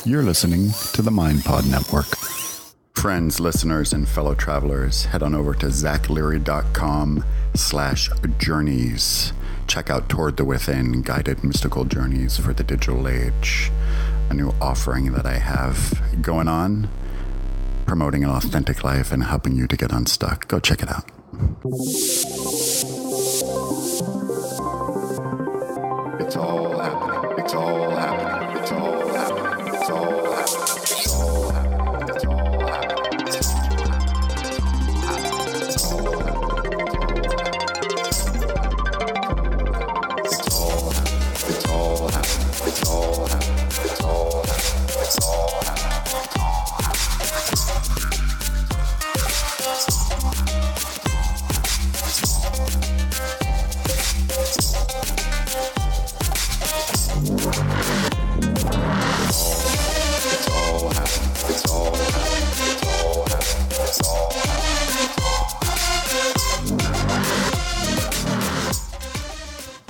You're listening to the MindPod Network. Friends, listeners, and fellow travelers, head on over to zachleary.com/journeys. Check out Toward the Within, Guided Mystical Journeys for the Digital Age, a new offering that I have going on, promoting an authentic life and helping you to get unstuck. Go check it out. It's all happening. It's all happening. It's all happening. It's all happening. It's all happening. It's all happening. It's all happening. It's all happening. It's all happening. It's all happening. It's all happening. It's all happening.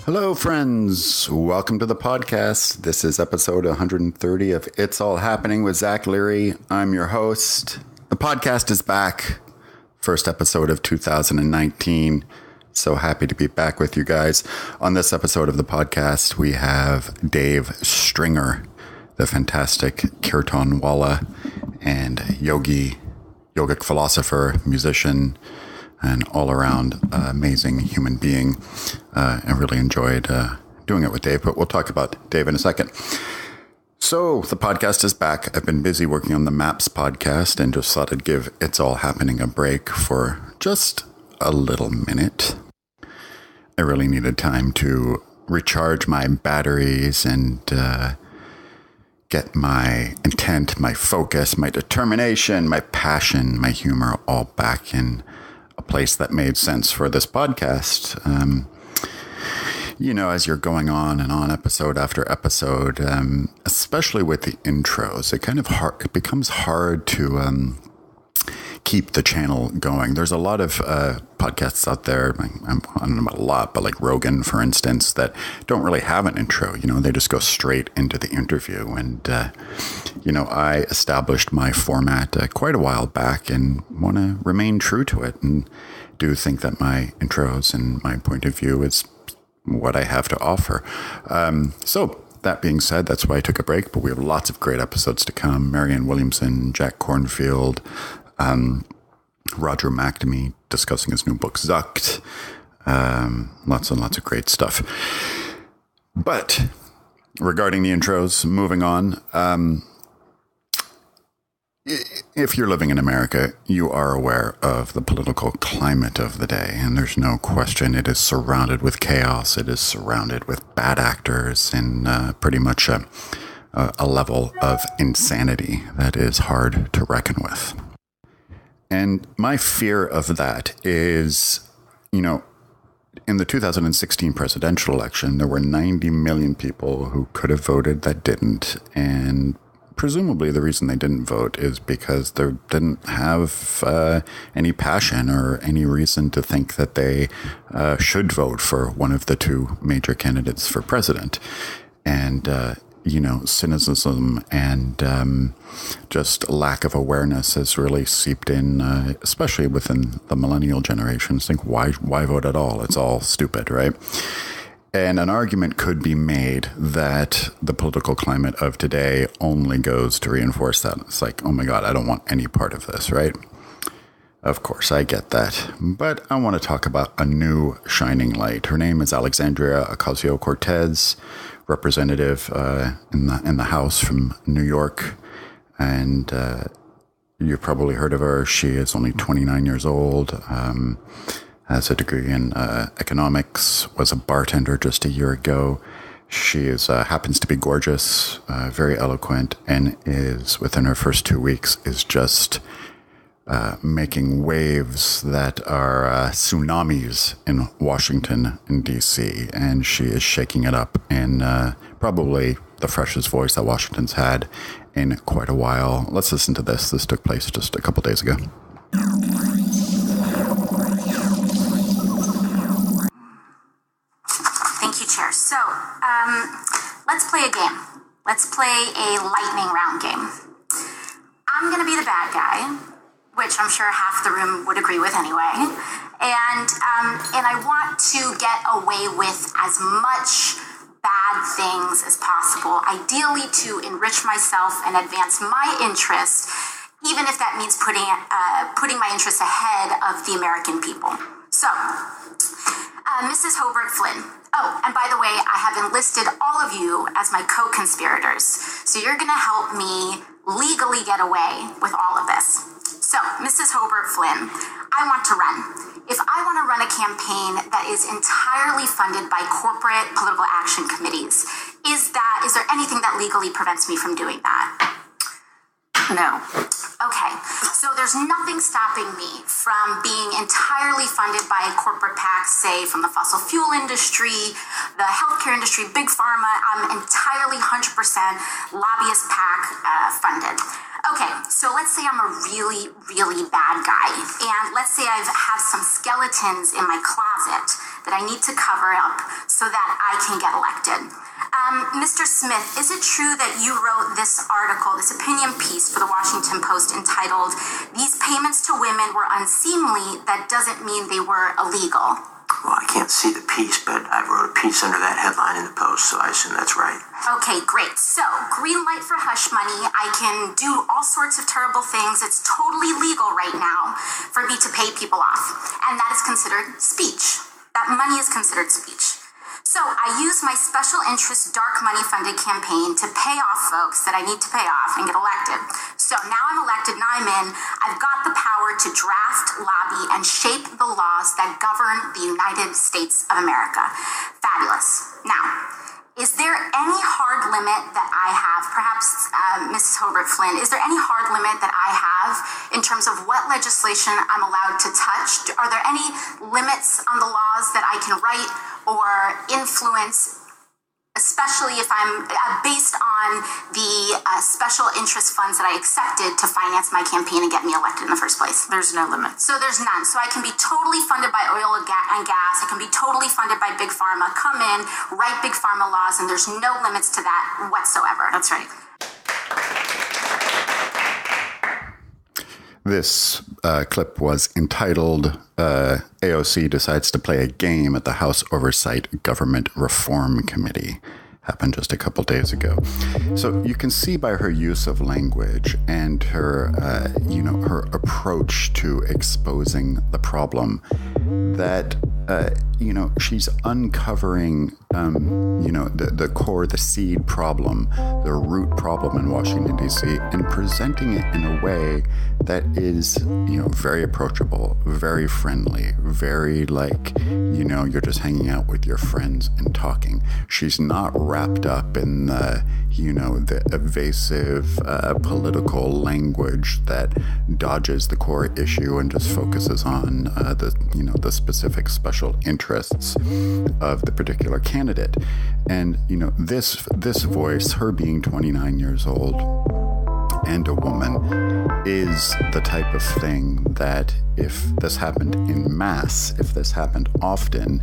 Hello, friends. Welcome to the podcast. This is episode 130 of It's All Happening with Zach Leary. I'm your host. The podcast is back. First episode of 2019. So happy to be back with you guys. On this episode of the podcast, we have Dave Stringer, the fantastic kirtan wala and yogic philosopher, musician, and all-around amazing human being. I really enjoyed doing it with Dave, but we'll talk about Dave in a second. So the podcast is back. I've been busy working on the MAPS podcast and just thought I'd give It's All Happening a break for just a little minute. I really needed time to recharge my batteries and get my intent, my focus, my determination, my passion, my humor all back in a place that made sense for this podcast. As you're going on and on episode after episode, especially with the intros, it becomes hard to keep the channel going. There's a lot of podcasts out there, I don't know about a lot, but like Rogan, for instance, that don't really have an intro. They just go straight into the interview. And, I established my format quite a while back and want to remain true to it, and do think that my intros and my point of view is what I have to offer. So that being said, that's why I took a break, but we have lots of great episodes to come. Marianne Williamson, Jack Kornfield, Roger McNamee discussing his new book, Zucked. Lots and lots of great stuff. But regarding the intros, moving on, if you're living in America, you are aware of the political climate of the day, and there's no question it is surrounded with chaos. It is surrounded with bad actors and pretty much a level of insanity that is hard to reckon with. And my fear of that is, in the 2016 presidential election, there were 90 million people who could have voted that didn't. And presumably the reason they didn't vote is because they didn't have any passion or any reason to think that they should vote for one of the two major candidates for president. And cynicism and just lack of awareness has really seeped in, especially within the millennial generations. Think, why vote at all? It's all stupid, right? And an argument could be made that the political climate of today only goes to reinforce that. It's like, oh my God, I don't want any part of this, right? Of course, I get that. But I want to talk about a new shining light. Her name is Alexandria Ocasio-Cortez, representative in the House from New York. And you've probably heard of her. She is only 29 years old, has a degree in economics, was a bartender just a year ago. She happens to be gorgeous, very eloquent, and is, within her first 2 weeks, is just making waves that are tsunamis in Washington and D.C., and she is shaking it up in probably the freshest voice that Washington's had in quite a while. Let's listen to this. This took place just a couple days ago. Thank you, Chair. So let's play a game. Let's let's play a lightning round game. I'm going to be the bad guy, which I'm sure half the room would agree with anyway. And I want to get away with as much bad things as possible, ideally to enrich myself and advance my interest, even if that means putting my interests ahead of the American people. So, Mrs. Hobart Flynn. Oh, and by the way, I have enlisted all of you as my co-conspirators. So you're going to help me legally get away with all of this. So, Mrs. Hobart Flynn, I want to run. If I want to run a campaign that is entirely funded by corporate political action committees, is there anything that legally prevents me from doing that? No. Okay, so there's nothing stopping me from being entirely funded by corporate PACs, say from the fossil fuel industry, the healthcare industry, big pharma. I'm entirely 100% lobbyist PAC funded. Okay, so let's say I'm a really, really bad guy, and let's say I have some skeletons in my closet that I need to cover up so that I can get elected. Mr. Smith, is it true that you wrote this article, this opinion piece for the Washington Post entitled, "These payments to women were unseemly, that doesn't mean they were illegal"? Well, I can't see the piece, but I wrote a piece under that headline in the Post, so I assume that's right. Okay, great. So, green light for hush money. I can do all sorts of terrible things. It's totally legal right now for me to pay people off. And that is considered speech. That money is considered speech. So I use my special interest dark money funded campaign to pay off folks that I need to pay off and get elected. So now I'm elected, now I'm in. I've got the power to draft, lobby, and shape the laws that govern the United States of America. Fabulous. Now, is there any hard limit that I have, perhaps Mrs. Hobart Flynn, is there any hard limit that I have in terms of what legislation I'm allowed to touch? Are there any limits on the laws that I can write or influence, especially if I'm based on the special interest funds that I accepted to finance my campaign and get me elected in the first place? There's no limit. So there's none. So I can be totally funded by oil and gas. I can be totally funded by Big Pharma. Come in, write Big Pharma laws, and there's no limits to that whatsoever. That's right. This clip was entitled AOC Decides to Play a Game at the House Oversight Government Reform Committee. Happened just a couple days ago. So you can see by her use of language and her, her approach to exposing the problem that, she's uncovering, the core, the seed problem, the root problem in Washington, D.C., and presenting it in a way that is, very approachable, very friendly, very you're just hanging out with your friends and talking. She's not wrapped up in the evasive political language that dodges the core issue and just focuses on the specific special interests of the particular candidate. And this voice, her being 29 years old and a woman, is the type of thing that if this happened in mass, if this happened often,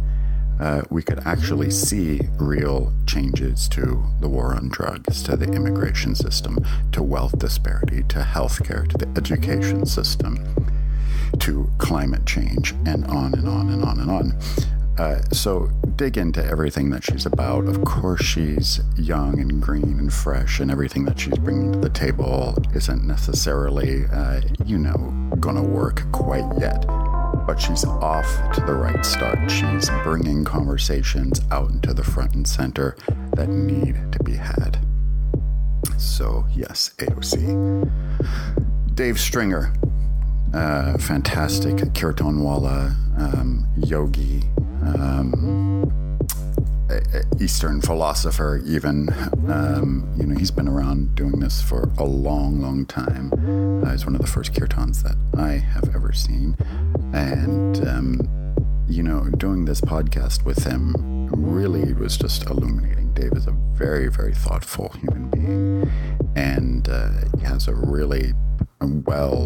we could actually see real changes to the war on drugs, to the immigration system, to wealth disparity, to healthcare, to the education system, to climate change, and on and on and on and on. So dig into everything that she's about. Of course, she's young and green and fresh, and everything that she's bringing to the table isn't necessarily, going to work quite yet. But she's off to the right start. She's bringing conversations out into the front and center that need to be had. So, yes, AOC. Dave Stringer, fantastic kirtanwala, yogi, Eastern philosopher even. He's been around doing this for a long, long time. He's one of the first kirtans that I have ever seen. And, doing this podcast with him really was just illuminating. Dave is a very, very thoughtful human being. And he has a really well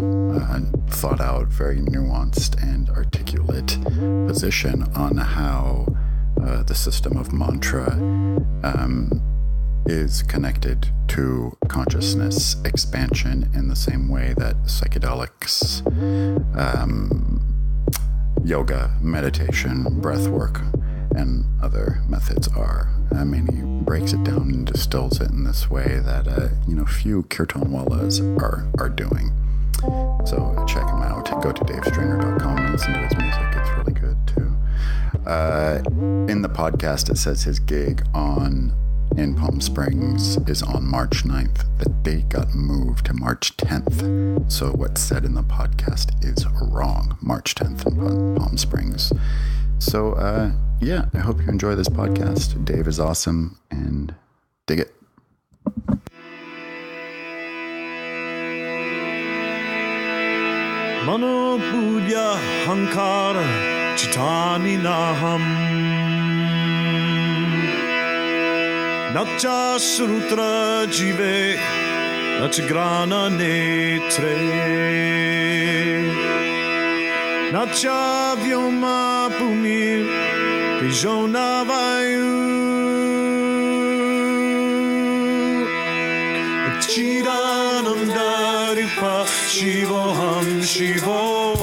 thought out, very nuanced and articulate position on how the system of mantra is connected to consciousness expansion in the same way that psychedelics, yoga, meditation, breath work, and other methods are. I mean, he breaks it down and distills it in this way that, few kirtan wallas are doing. So check him out. Go to davestringer.com and listen to his music. It's really good, too. In the podcast, it says his gig in Palm Springs is on March 9th. The date got moved to March 10th. So what's said in the podcast is wrong. March 10th in Palm Springs. So, I hope you enjoy this podcast. Dave is awesome, and dig it. Mano Budya Hankara Chitani Naham Nacha Srutra Jive Nachagrana Netre Nacha Vyoma Pumir Pijona Vayu Chidanandaripa Shivoham Shivoham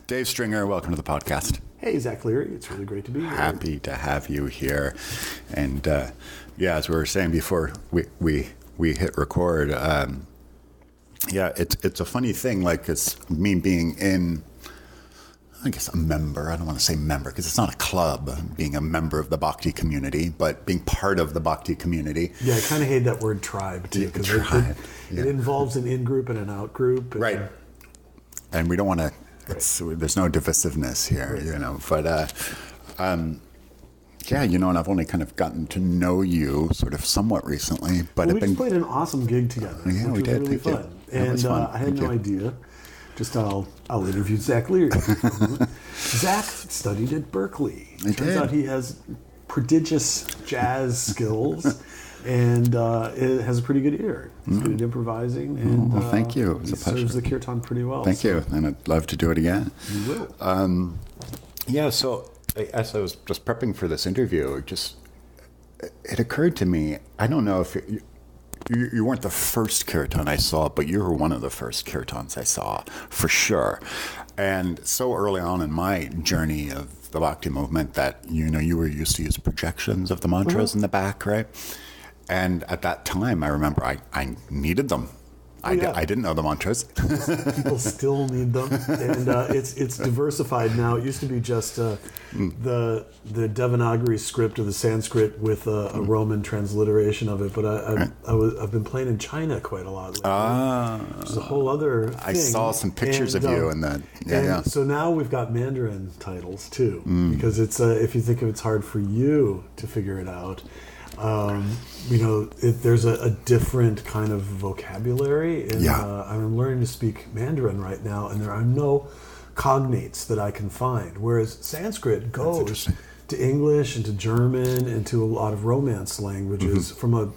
Dave Stringer, welcome to the podcast. Hey, Zach Leary. It's really great to be here. Happy to have you here. And as we were saying before we hit record, it's a funny thing. Like, it's me being in, I guess, a member. I don't want to say member because it's not a club, being a member of the Bhakti community, but being part of the Bhakti community. Yeah, I kind of hate that word tribe, too, because it involves an in-group and an out-group. Right. And we don't want to, there's no divisiveness here, but, and I've only kind of gotten to know you sort of somewhat recently, but we just played an awesome gig together. Yeah, which we did. was really fun. And I had no idea. Just I'll interview Zach Leary. Zach studied at Berkeley. It turns out he has prodigious jazz skills. And it has a pretty good ear. He's good at improvising. And, thank you. It's he a pleasure. serves the kirtan pretty well. Thank you. And I'd love to do it again. You will. So as I was just prepping for this interview, it occurred to me, I don't know if you weren't the first kirtan I saw, but you were one of the first kirtans I saw, for sure. And so early on in my journey of the Bhakti movement that, you were used to use projections of the mantras in the back, right? And at that time, I remember I needed them. I didn't know the mantras. People still need them, and it's diversified now. It used to be just the Devanagari script of the Sanskrit with a Roman transliteration of it. But I've been playing in China quite a lot lately, which is a whole other thing. I saw some pictures of you in that. So now we've got Mandarin titles too, because it's if you think of it's hard for you to figure it out. There's a different kind of vocabulary. And, I'm learning to speak Mandarin right now, and there are no cognates that I can find. Whereas Sanskrit goes to English and to German and to a lot of Romance languages from the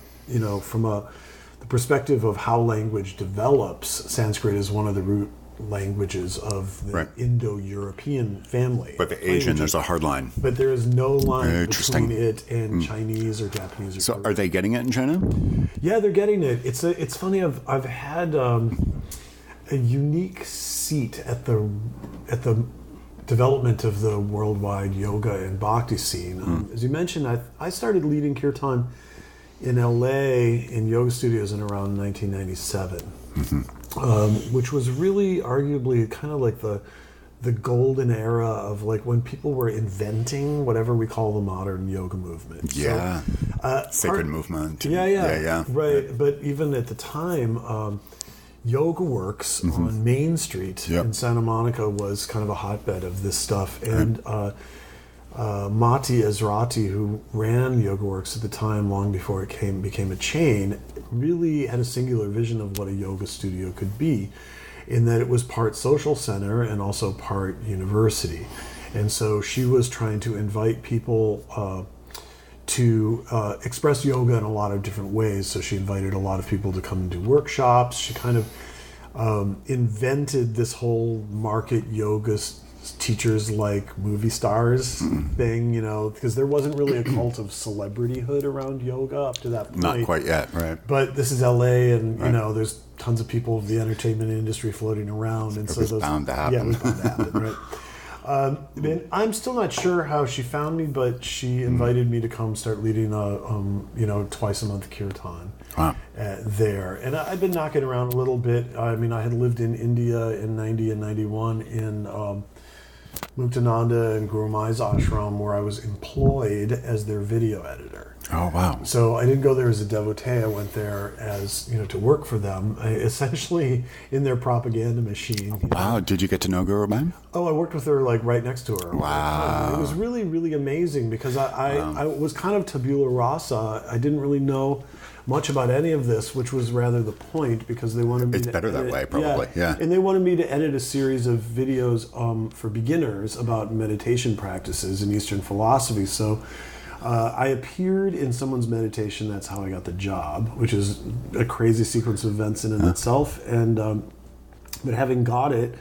perspective of how language develops. Sanskrit is one of the root languages of the Indo-European family. But the Asian, there's a hard line. But there is no line between it and Chinese or Japanese. So are they getting it in China? Yeah, they're getting it. It's funny. I've had a unique seat at the development of the worldwide yoga and bhakti scene. As you mentioned, I started leading kirtan in LA in yoga studios in around 1997. Which was really arguably kind of like the golden era of like when people were inventing whatever we call the modern yoga movement. Yeah, sacred movement. Yeah. Right, but even at the time, Yoga Works on Main Street in Santa Monica was kind of a hotbed of this stuff, and Mati Ezrati, who ran Yoga Works at the time, long before it became a chain, really had a singular vision of what a yoga studio could be, in that it was part social center and also part university. And so she was trying to invite people to express yoga in a lot of different ways. So she invited a lot of people to come and do workshops. She kind of invented this whole market yoga teachers like movie stars thing, you know, because there wasn't really a cult of celebrityhood around yoga up to that point. Not quite yet, right? But this is LA, and you know, there's tons of people of the entertainment industry floating around, and It was bound to happen. Yeah, it was bound to happen, right? And I'm still not sure how she found me, but she invited me to come start leading a twice a month kirtan there. And I've been knocking around a little bit. I mean, I had lived in India in 90 and 91 in Muktananda and Guru Mai's ashram, where I was employed as their video editor. Oh, wow. So I didn't go there as a devotee. I went there as, to work for them, essentially in their propaganda machine. Wow. Did you get to know Guru Mai? Oh, I worked with her like right next to her. Wow. It was really, really amazing because I was kind of tabula rasa. I didn't really know much about any of this, which was rather the point, because they wanted me It's to better edit, that way, probably. Yeah. And they wanted me to edit a series of videos for beginners about meditation practices in Eastern philosophy. So I appeared in someone's meditation. That's how I got the job, which is a crazy sequence of events in and itself. And but having got it,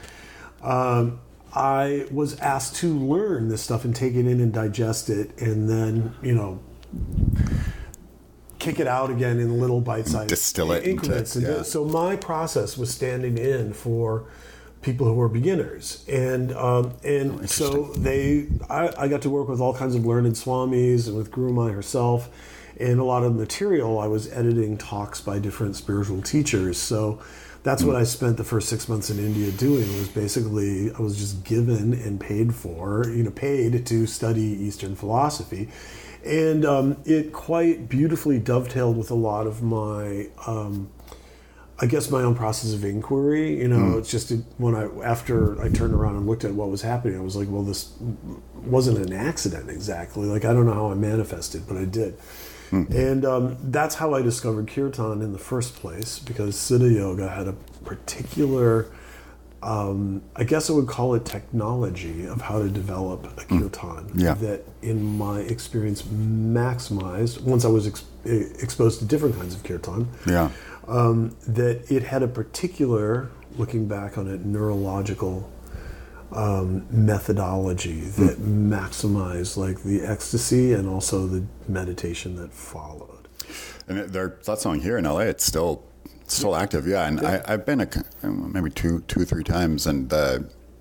I was asked to learn this stuff and take it in and digest it, and then kick it out again in little bite-sized distill it increments. So my process was standing in for people who were beginners, and so I got to work with all kinds of learned swamis and with Guru Mai herself, and a lot of material I was editing talks by different spiritual teachers. So that's what I spent the first 6 months in India doing. Was basically I was just given and paid to study Eastern philosophy. And it quite beautifully dovetailed with a lot of my, I guess, my own process of inquiry. It's just after I turned around and looked at what was happening, I was like, well, this wasn't an accident exactly. Like, I don't know how I manifested, but I did. And that's how I discovered kirtan in the first place, because Siddha Yoga had a particular, I guess I would call it technology of how to develop a kirtan that, in my experience, maximized, once I was exposed to different kinds of kirtan, that it had a particular, looking back on it, neurological methodology that maximized like the ecstasy and also the meditation that followed. And that song here in LA, it's still active, and I've been maybe two or three times, and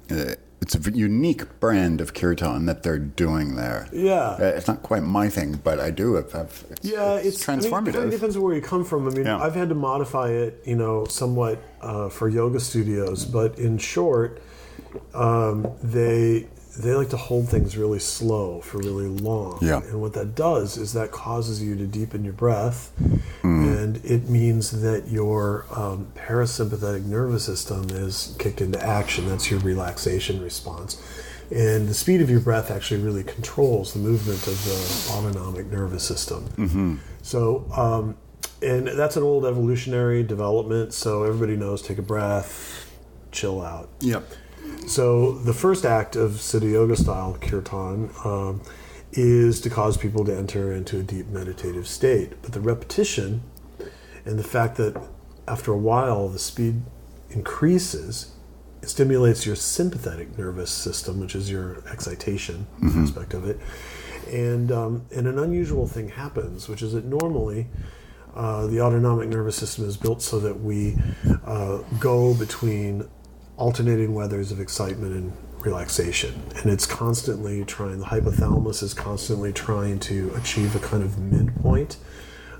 it's a unique brand of kirtan that they're doing there. It's not quite my thing, but I do it's transformative. It depends on where you come from. I mean, I've had to modify it, somewhat for yoga studios, but in short, they like to hold things really slow for really long. And what that does is that causes you to deepen your breath, and it means that your parasympathetic nervous system is kicked into action. That's your relaxation response. And the speed of your breath actually really controls the movement of the autonomic nervous system. So, and that's an old evolutionary development. So everybody knows, take a breath, chill out. So the first act of Siddha Yoga style kirtan is to cause people to enter into a deep meditative state. But the repetition and the fact that after a while the speed increases, it stimulates your sympathetic nervous system, which is your excitation aspect of it. And an unusual thing happens, which is that normally the autonomic nervous system is built so that we go between alternating weathers of excitement and relaxation, and it's constantly trying. The hypothalamus is constantly trying to achieve a kind of midpoint.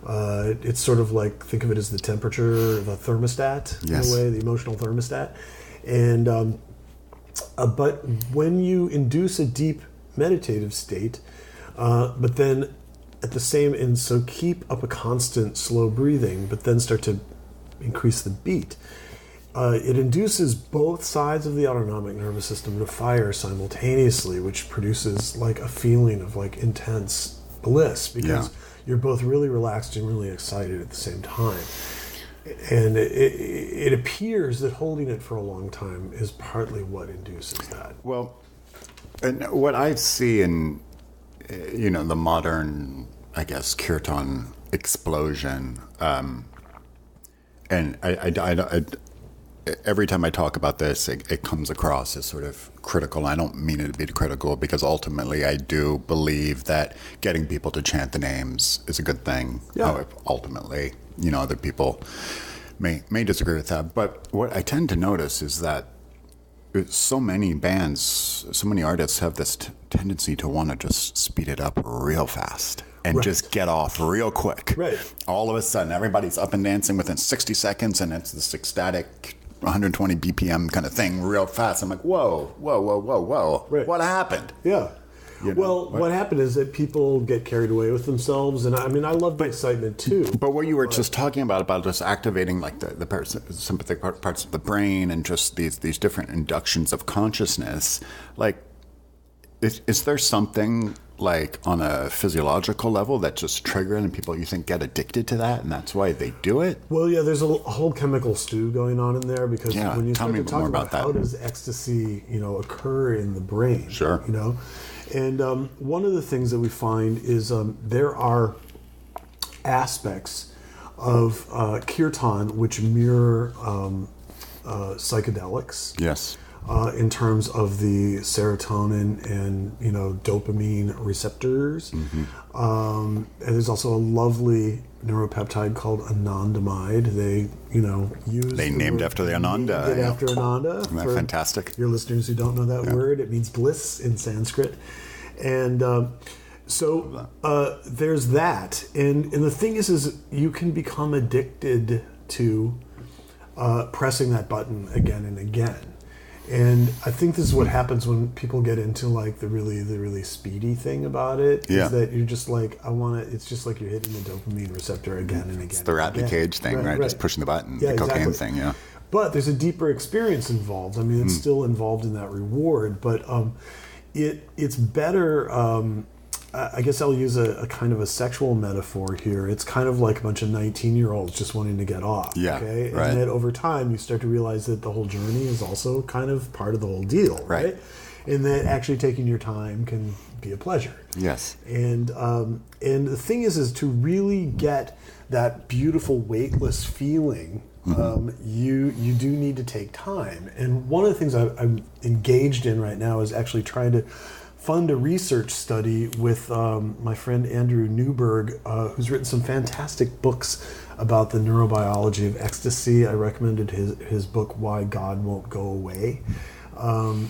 It's sort of like, think of it as the temperature of a thermostat, in a way, the emotional thermostat. And but when you induce a deep meditative state, but then at the same, and so keep up a constant slow breathing, but then start to increase the beat. It induces both sides of the autonomic nervous system to fire simultaneously, which produces like a feeling of like intense bliss, because you're both really relaxed and really excited at the same time. And it appears that holding it for a long time is partly what induces that. Well, and what I see in the modern, I guess, kirtan explosion, and every time I talk about this, it comes across as sort of critical. I don't mean it to be critical, because ultimately I do believe that getting people to chant the names is a good thing. Yeah. However, ultimately, other people may disagree with that. But what I tend to notice is that so many bands, so many artists have this tendency to want to just speed it up real fast and just get off real quick. Right. All of a sudden, everybody's up and dancing within 60 seconds, and it's this ecstatic 120 BPM kind of thing real fast. I'm like, whoa. Right. What happened? Yeah. What happened is that people get carried away with themselves, and I mean, I love the excitement too. But what you were just talking about just activating like the sympathetic parts of the brain, and just these different inductions of consciousness, like, is there something like on a physiological level that just trigger and people you think get addicted to that, and that's why they do it? Well, yeah, there's a whole chemical stew going on in there, because when you start to talk about how does ecstasy, occur in the brain, sure, and one of the things that we find is there are aspects of kirtan which mirror psychedelics. Yes. In terms of the serotonin and dopamine receptors, and there's also a lovely neuropeptide called anandamide. They named after the Ananda. Named after Ananda. Isn't that fantastic? Your listeners who don't know that word, it means bliss in Sanskrit, and so there's that. And the thing is you can become addicted to pressing that button again and again. And I think this is what happens when people get into like the really speedy thing about it. Yeah. Is that you're just like, it's just like you're hitting the dopamine receptor again and again. It's the rat in the cage thing, right? Just pushing the button, the cocaine thing, yeah. But there's a deeper experience involved. I mean, it's still involved in that reward, but it's better. I guess I'll use a kind of a sexual metaphor here. It's kind of like a bunch of 19-year-olds just wanting to get off. Yeah, okay? right. And then over time, you start to realize that the whole journey is also kind of part of the whole deal, right? And that actually taking your time can be a pleasure. Yes. And the thing is to really get that beautiful weightless feeling, you do need to take time. And one of the things I'm engaged in right now is actually trying to fund a research study with my friend Andrew Newberg, who's written some fantastic books about the neurobiology of ecstasy. I recommended his book, Why God Won't Go Away.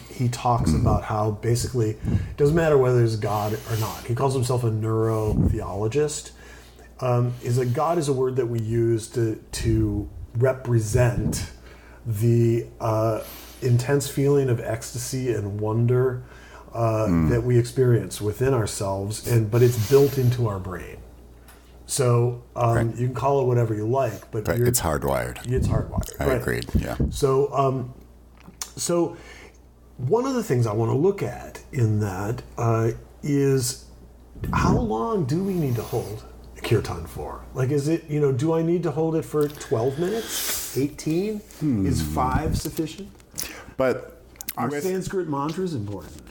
He talks about how basically it doesn't matter whether there's God or not. He calls himself a neurotheologist. Is that God is a word that we use to represent the intense feeling of ecstasy and wonder that we experience within ourselves, but it's built into our brain. So you can call it whatever you like, but it's hardwired. It's hardwired. I agreed. Yeah. So one of the things I want to look at in that is how long do we need to hold a kirtan for? Like, is it, do I need to hold it for 12 minutes? 18? Is 5 sufficient? But are Sanskrit mantras important?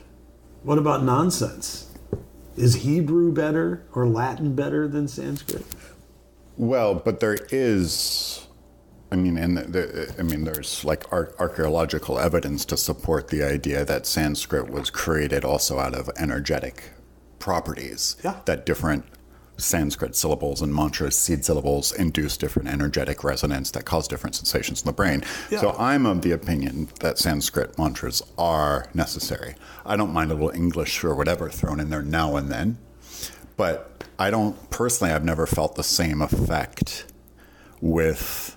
What about nonsense? Is Hebrew better or Latin better than Sanskrit? Well, but there is, there's like archaeological evidence to support the idea that Sanskrit was created also out of energetic properties. Yeah. That different Sanskrit syllables and mantras, seed syllables, induce different energetic resonance that cause different sensations in the brain. Yeah. So I'm of the opinion that Sanskrit mantras are necessary. I don't mind a little English or whatever thrown in there now and then, but I've never felt the same effect with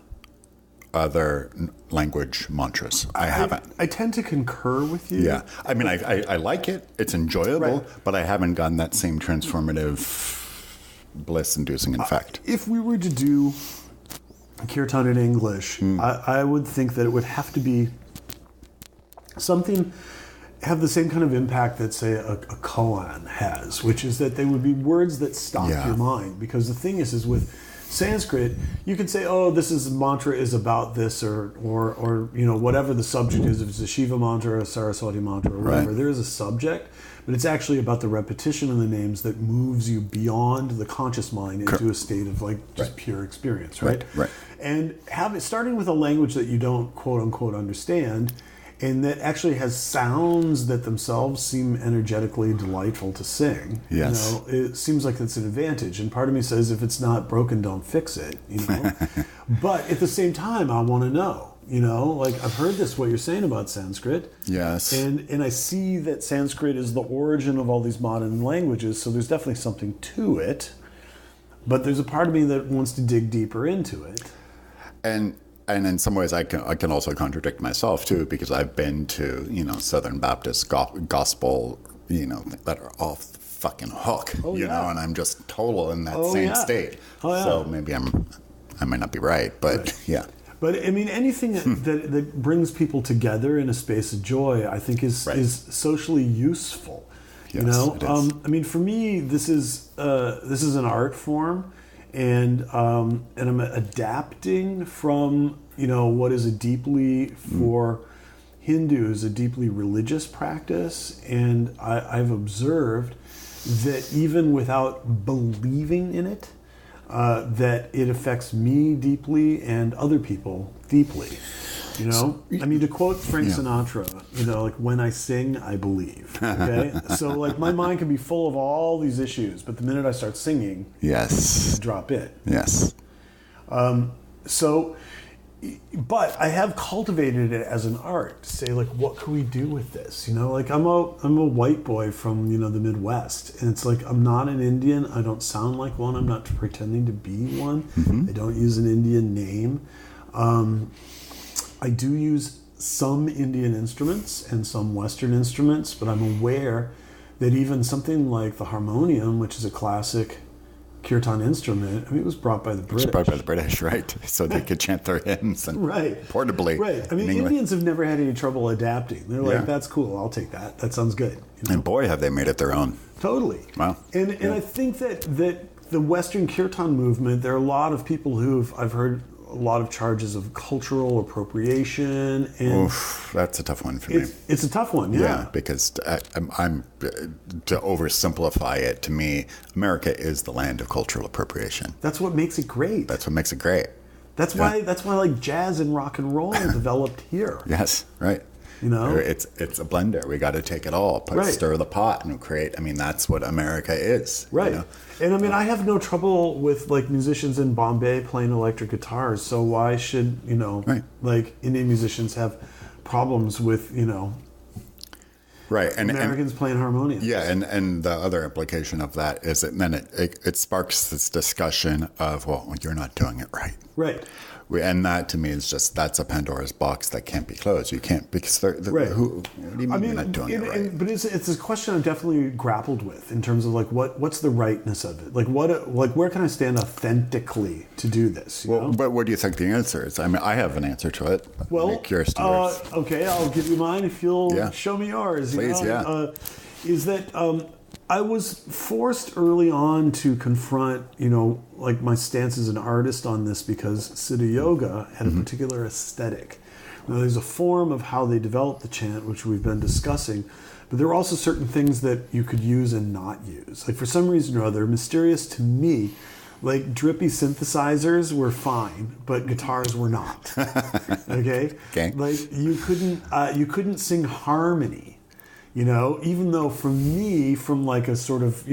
other language mantras. I haven't. I tend to concur with you. Yeah. I mean, I like it. It's enjoyable, but I haven't gotten that same transformative bliss-inducing effect. If we were to do kirtan in English, I would think that it would have to be something, have the same kind of impact that, say, a koan has, which is that they would be words that stop your mind. Because the thing is with Sanskrit, you can say, oh, this is mantra is about this, or whatever the subject is. If it's a Shiva mantra or a Saraswati mantra or whatever, Right. there is a subject, but it's actually about the repetition of the names that moves you beyond the conscious mind into a state of just pure experience, right? Right. And starting with a language that you don't quote unquote understand, and that actually has sounds that themselves seem energetically delightful to sing. Yes. It seems like it's an advantage. And part of me says, if it's not broken, don't fix it. But at the same time, I want to know. I've heard what you're saying about Sanskrit. Yes. And I see that Sanskrit is the origin of all these modern languages. So there's definitely something to it. But there's a part of me that wants to dig deeper into it. And in some ways, I can also contradict myself too, because I've been to Southern Baptist gospel that are off the fucking hook, and I'm just total in that same state. So maybe I might not be right, but yeah. But I mean, anything that brings people together in a space of joy, I think is socially useful. Yes, it is. I mean, for me, this is an art form. And I'm adapting from what is for Hindus a deeply religious practice, and I've observed that even without believing in it, that it affects me deeply and other people deeply. I mean, to quote Frank Sinatra, when I sing, I believe. Okay, so my mind can be full of all these issues, but the minute I start singing, yes, I drop it. Yes. But I have cultivated it as an art to say, what can we do with this? I'm a white boy from the Midwest, and it's I'm not an Indian. I don't sound like one. I'm not pretending to be one. Mm-hmm. I don't use an Indian name. I do use some Indian instruments and some Western instruments, but I'm aware that even something like the harmonium, which is a classic kirtan instrument, it was brought by the British. It was brought by the British, right? So they could chant their hymns and portably. Right. I mean, Indians have never had any trouble adapting. They're that's cool. I'll take that. That sounds good. And boy, have they made it their own. Totally. Wow. And I think that the Western kirtan movement, there are a lot of people I've heard a lot of charges of cultural appropriation, and that's a tough one for me. It's a tough one, yeah. Because I'm to oversimplify it. To me, America is the land of cultural appropriation. That's what makes it great. That's what makes it great. That's why jazz and rock and roll developed here. Yes, right. It's a blender. We got to take it all, stir the pot, and create. I mean, that's what America is. Right. And I mean, I have no trouble with musicians in Bombay playing electric guitars. So why should Indian musicians have problems with right, and Americans playing harmonium? Yeah, and the other implication of that is that then it sparks this discussion of, well, you're not doing it right. Right. And that to me is that's a Pandora's box that can't be closed. You can't, because what do you mean you're not doing it right? But it's a question I've definitely grappled with in terms of what's the rightness of it? Where can I stand authentically to do this? But what do you think the answer is? I mean, I have an answer to it. Well, I'm curious to yours. Okay, I'll give you mine if you'll show me yours. Please, is that I was forced early on to confront, my stance as an artist on this, because Siddha Yoga had a particular aesthetic. Now, there's a form of how they developed the chant, which we've been discussing, but there are also certain things that you could use and not use. For some reason or other, mysterious to me, drippy synthesizers were fine, but guitars were not. Okay? You couldn't sing harmony. Even though for me, from a sort of,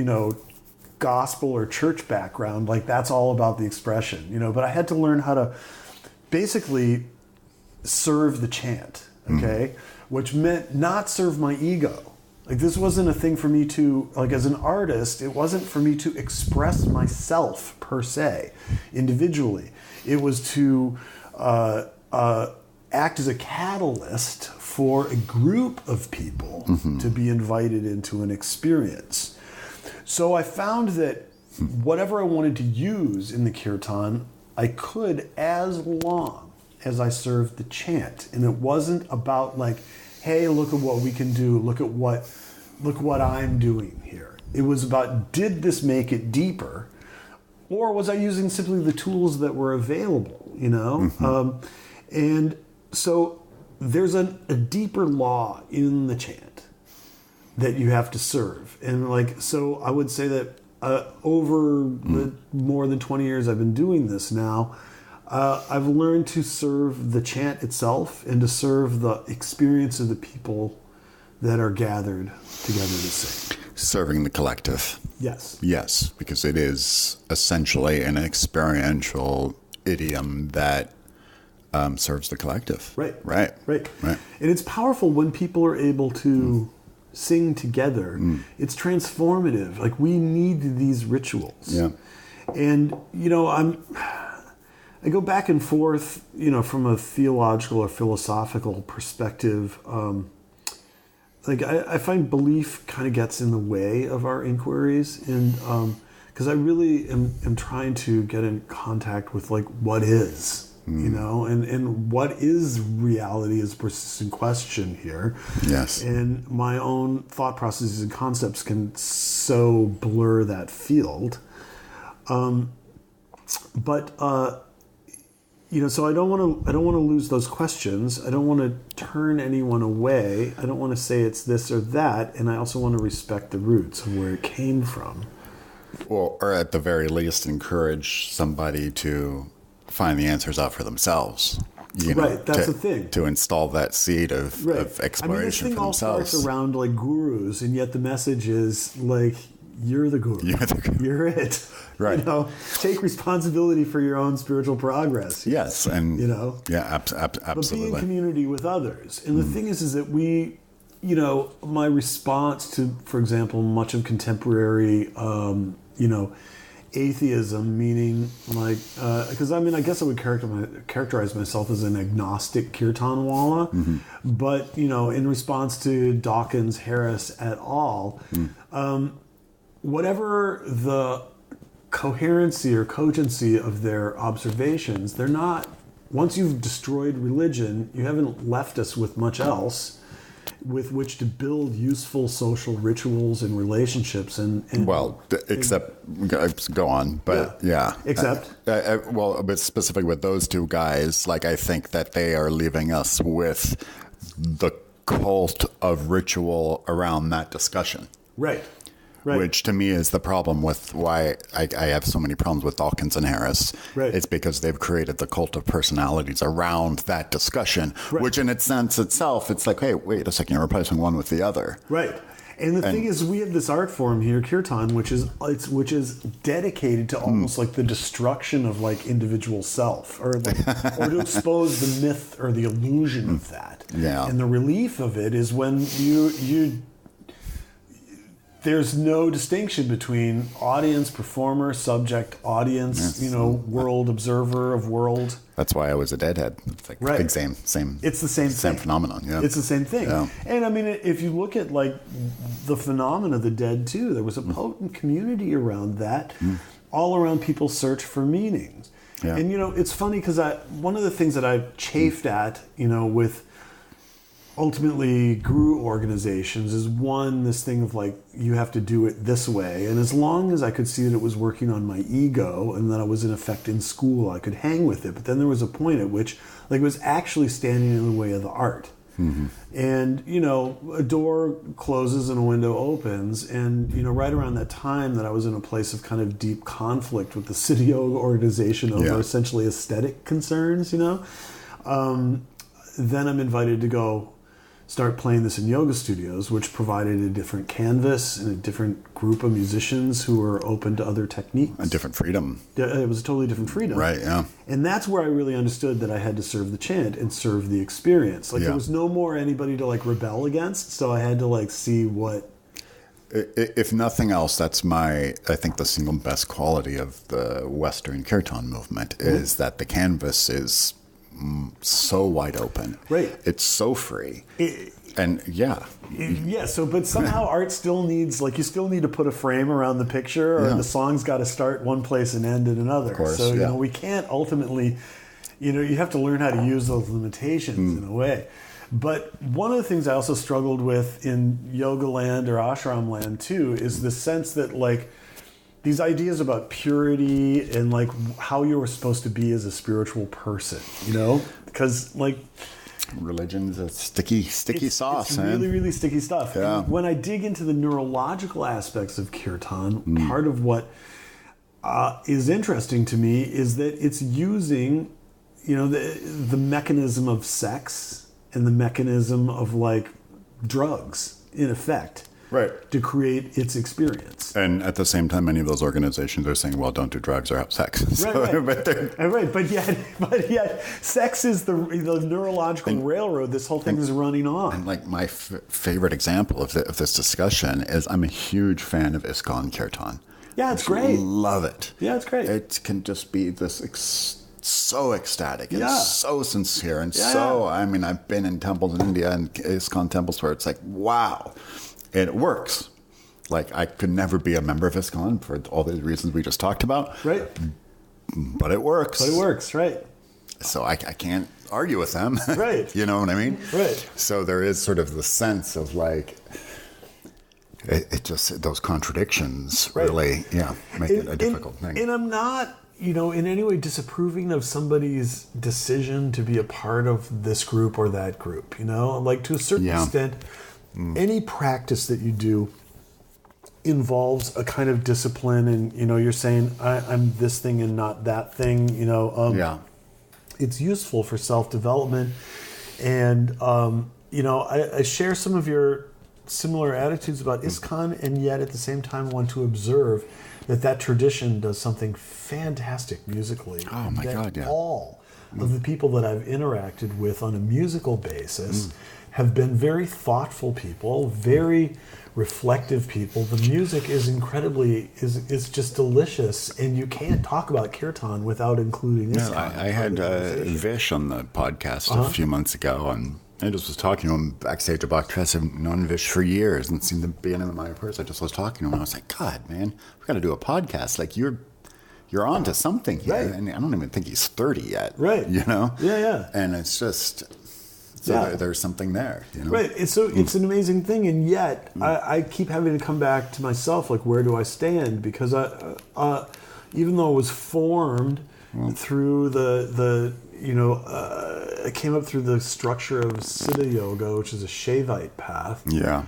gospel or church background, that's all about the expression, but I had to learn how to basically serve the chant, okay? Which meant not serve my ego. This wasn't a thing for me to, as an artist, it wasn't for me to express myself per se, individually. It was to act as a catalyst for a group of people to be invited into an experience. So I found that whatever I wanted to use in the kirtan, I could, as long as I served the chant. And it wasn't about hey, look at what we can do, look what I'm doing here. It was about, did this make it deeper? or was I using simply the tools that were available, you know? And so there's a deeper law in the chant that you have to serve. And like, so I would say that over the more than 20 years I've been doing this now, I've learned to serve the chant itself and to serve the experience of the people that are gathered together to sing. Serving the collective. Yes. Yes, because it is essentially an experiential idiom that serves the collective. Right. Right. Right. Right. And it's powerful when people are able to sing together. It's transformative. Like, we need these rituals. Yeah. And, you know, I go back and forth, you know, from a theological or philosophical perspective. Like, I find belief kind of gets in the way of our inquiries, and because I really am trying to get in contact with, like, what is, you know, and what is reality is a persistent question here. Yes. And my own thought processes and concepts can so blur that field. You know, so I don't want to lose those questions. I don't want to turn anyone away. I don't want to say it's this or that, and I also want to respect the roots of where it came from. Well, or at the very least, encourage somebody to find the answers out for themselves. You know, right, that's the thing. To install that seed of exploration, I mean, this thing for all themselves. Starts around like gurus, and yet the message is like, you're the guru. You're it. Right. You know, take responsibility for your own spiritual progress. Yes, and you know, yeah, absolutely. But be in community with others. And the thing is that we, you know, my response to, for example, much of contemporary, you know, atheism, meaning like, because I mean, I guess I would characterize myself as an agnostic kirtanwala, but you know, in response to Dawkins, Harris et al., whatever the coherency or cogency of their observations, they're not, once you've destroyed religion, you haven't left us with much else with which to build useful social rituals and relationships. And well, except, go on, but yeah. Except? Well, but specifically with those two guys, like, I think that they are leaving us with the cult of ritual around that discussion. Right. Right. Which to me is the problem with why I have so many problems with Dawkins and Harris. Right. It's because they've created the cult of personalities around that discussion, which in its sense itself, it's like, hey, wait a second, you're replacing one with the other. Right. And the thing is, we have this art form here, kirtan, which is dedicated to almost like the destruction of like individual self, or to expose the myth or the illusion of that. Yeah. And the relief of it is when you there's no distinction between audience, performer, subject, audience, you know, world, observer of world. That's why I was a deadhead. It's like same. It's the same phenomenon. Yeah. It's the same thing. Yeah. And I mean, if you look at like the phenomena of the dead too, there was a potent community around that, all around people's search for meanings. Yeah. And you know, it's funny because one of the things that I've chafed at, you know, with ultimately guru organizations is this thing of like, you have to do it this way. And as long as I could see that it was working on my ego and that I was in effect in school, I could hang with it. But then there was a point at which like it was actually standing in the way of the art. And, you know, a door closes and a window opens. And, you know, right around that time that I was in a place of kind of deep conflict with the City Yoga organization over essentially aesthetic concerns, you know, then I'm invited to go start playing this in yoga studios, which provided a different canvas and a different group of musicians who were open to other techniques. A different freedom. It was a totally different freedom. Right, yeah. And that's where I really understood that I had to serve the chant and serve the experience. Like there was no more anybody to like rebel against, so I had to like see what... If nothing else, that's I think the single best quality of the Western kirtan movement is that the canvas is so wide open. Right. It's so free. But somehow art still needs, like, you still need to put a frame around the picture, or the song's got to start one place and end in another. Of course, so, you know, we can't ultimately, you know, you have to learn how to use those limitations in a way. But one of the things I also struggled with in yoga land or ashram land too is the sense that, like, these ideas about purity and like how you were supposed to be as a spiritual person, you know, because like religion's a sticky sauce, it's man. really, really sticky stuff. Yeah. And when I dig into the neurological aspects of kirtan, part of what is interesting to me is that it's using, you know, the mechanism of sex and the mechanism of like drugs, in effect, Right. to create its experience. And at the same time, many of those organizations are saying, well, don't do drugs or have sex. But yet, sex is the neurological railroad this whole thing is running on. And like my favorite example of this discussion is I'm a huge fan of ISKCON Kirtan. Yeah, it's great. Love it. Yeah, it's great. It can just be this so ecstatic and Yeah. so sincere and Yeah. I mean, I've been in temples in India and ISKCON temples where it's like, wow. And it works. Like, I could never be a member of ISKCON for all the reasons we just talked about. Right. But it works. Right. So I can't argue with them. Right. You know what I mean? Right. So there is sort of the sense of like, it just, those contradictions really, make it a difficult thing. And I'm not, you know, in any way disapproving of somebody's decision to be a part of this group or that group, you know? Like, to a certain extent, any practice that you do involves a kind of discipline, and, you know, you're saying, I'm this thing and not that thing, you know? It's useful for self-development. And, you know, I share some of your similar attitudes about ISKCON, and yet at the same time want to observe that tradition does something fantastic musically. Oh my God, yeah. All of the people that I've interacted with on a musical basis have been very thoughtful people, very reflective people. The music is is just delicious, and you can't talk about kirtan without including ISKCON. I had Vish on the podcast a few months ago, and I just was talking to him backstage about Tress. I've known Vish for years and seen the beginning of my course. I just was talking to him, and I was like, God, man, we got to do a podcast. Like, you're on to something here. Right. And I don't even think he's 30 yet. Right. You know? Yeah. And it's just, there's something there. You know? Right. It's an amazing thing, and yet I keep having to come back to myself, like, where do I stand? Because even though it was formed through I came up through the structure of Siddha Yoga, which is a Shaivite path. Yeah.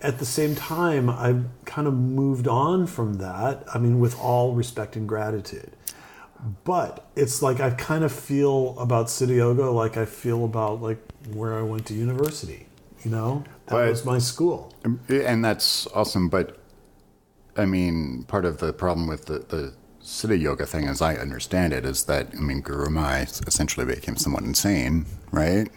At the same time, I've kind of moved on from that. I mean, with all respect and gratitude. But it's like I kind of feel about Siddha Yoga like I feel about like where I went to university. You know, that was my school. And that's awesome. But I mean, part of the problem with the Siddha Yoga thing, as I understand it, is that, I mean, Guru Mai essentially became somewhat insane, right?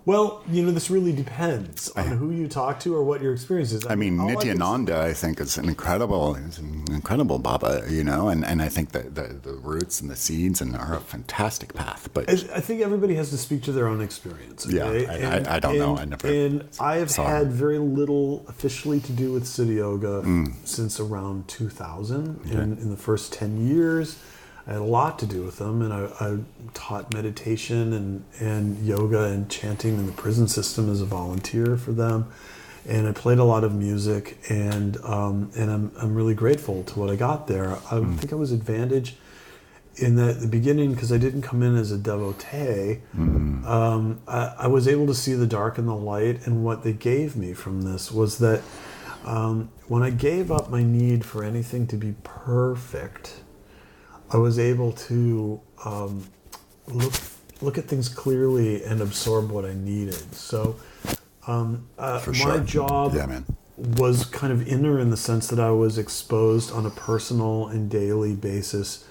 Well, you know, this really depends on who you talk to or what your experience is. I mean, Nityananda, I think, is an incredible Baba, you know, and I think that the roots and the seeds are a fantastic path. But I think everybody has to speak to their own experience. Okay? Yeah, I don't know. I never. And I have had very little officially to do with Siddha Yoga since around 2000. Okay. And in the first 10 years, I had a lot to do with them, and I taught meditation and yoga and chanting in the prison system as a volunteer for them, and I played a lot of music, and I'm really grateful to what I got there. I think I was advantaged in the beginning because I didn't come in as a devotee. I was able to see the dark and the light, and what they gave me from this was that when I gave up my need for anything to be perfect, I was able to look at things clearly and absorb what I needed. So my job was kind of inner in the sense that I was exposed on a personal and daily basis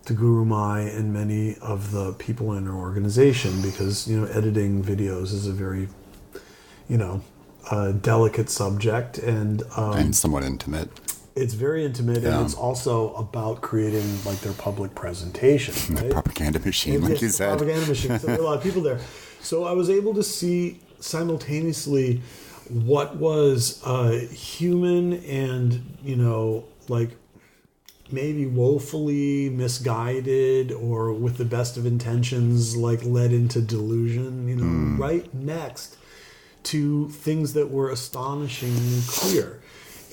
to Guru Mai and many of the people in our organization, because, you know, editing videos is a very, you know, delicate subject and somewhat intimate. It's very intimate, and it's also about creating like their public presentation. Right? The propaganda machine, like you said. Propaganda machine. So there are a lot of people there. So I was able to see simultaneously what was human and, you know, like maybe woefully misguided or with the best of intentions, like led into delusion, you know, right next to things that were astonishingly clear.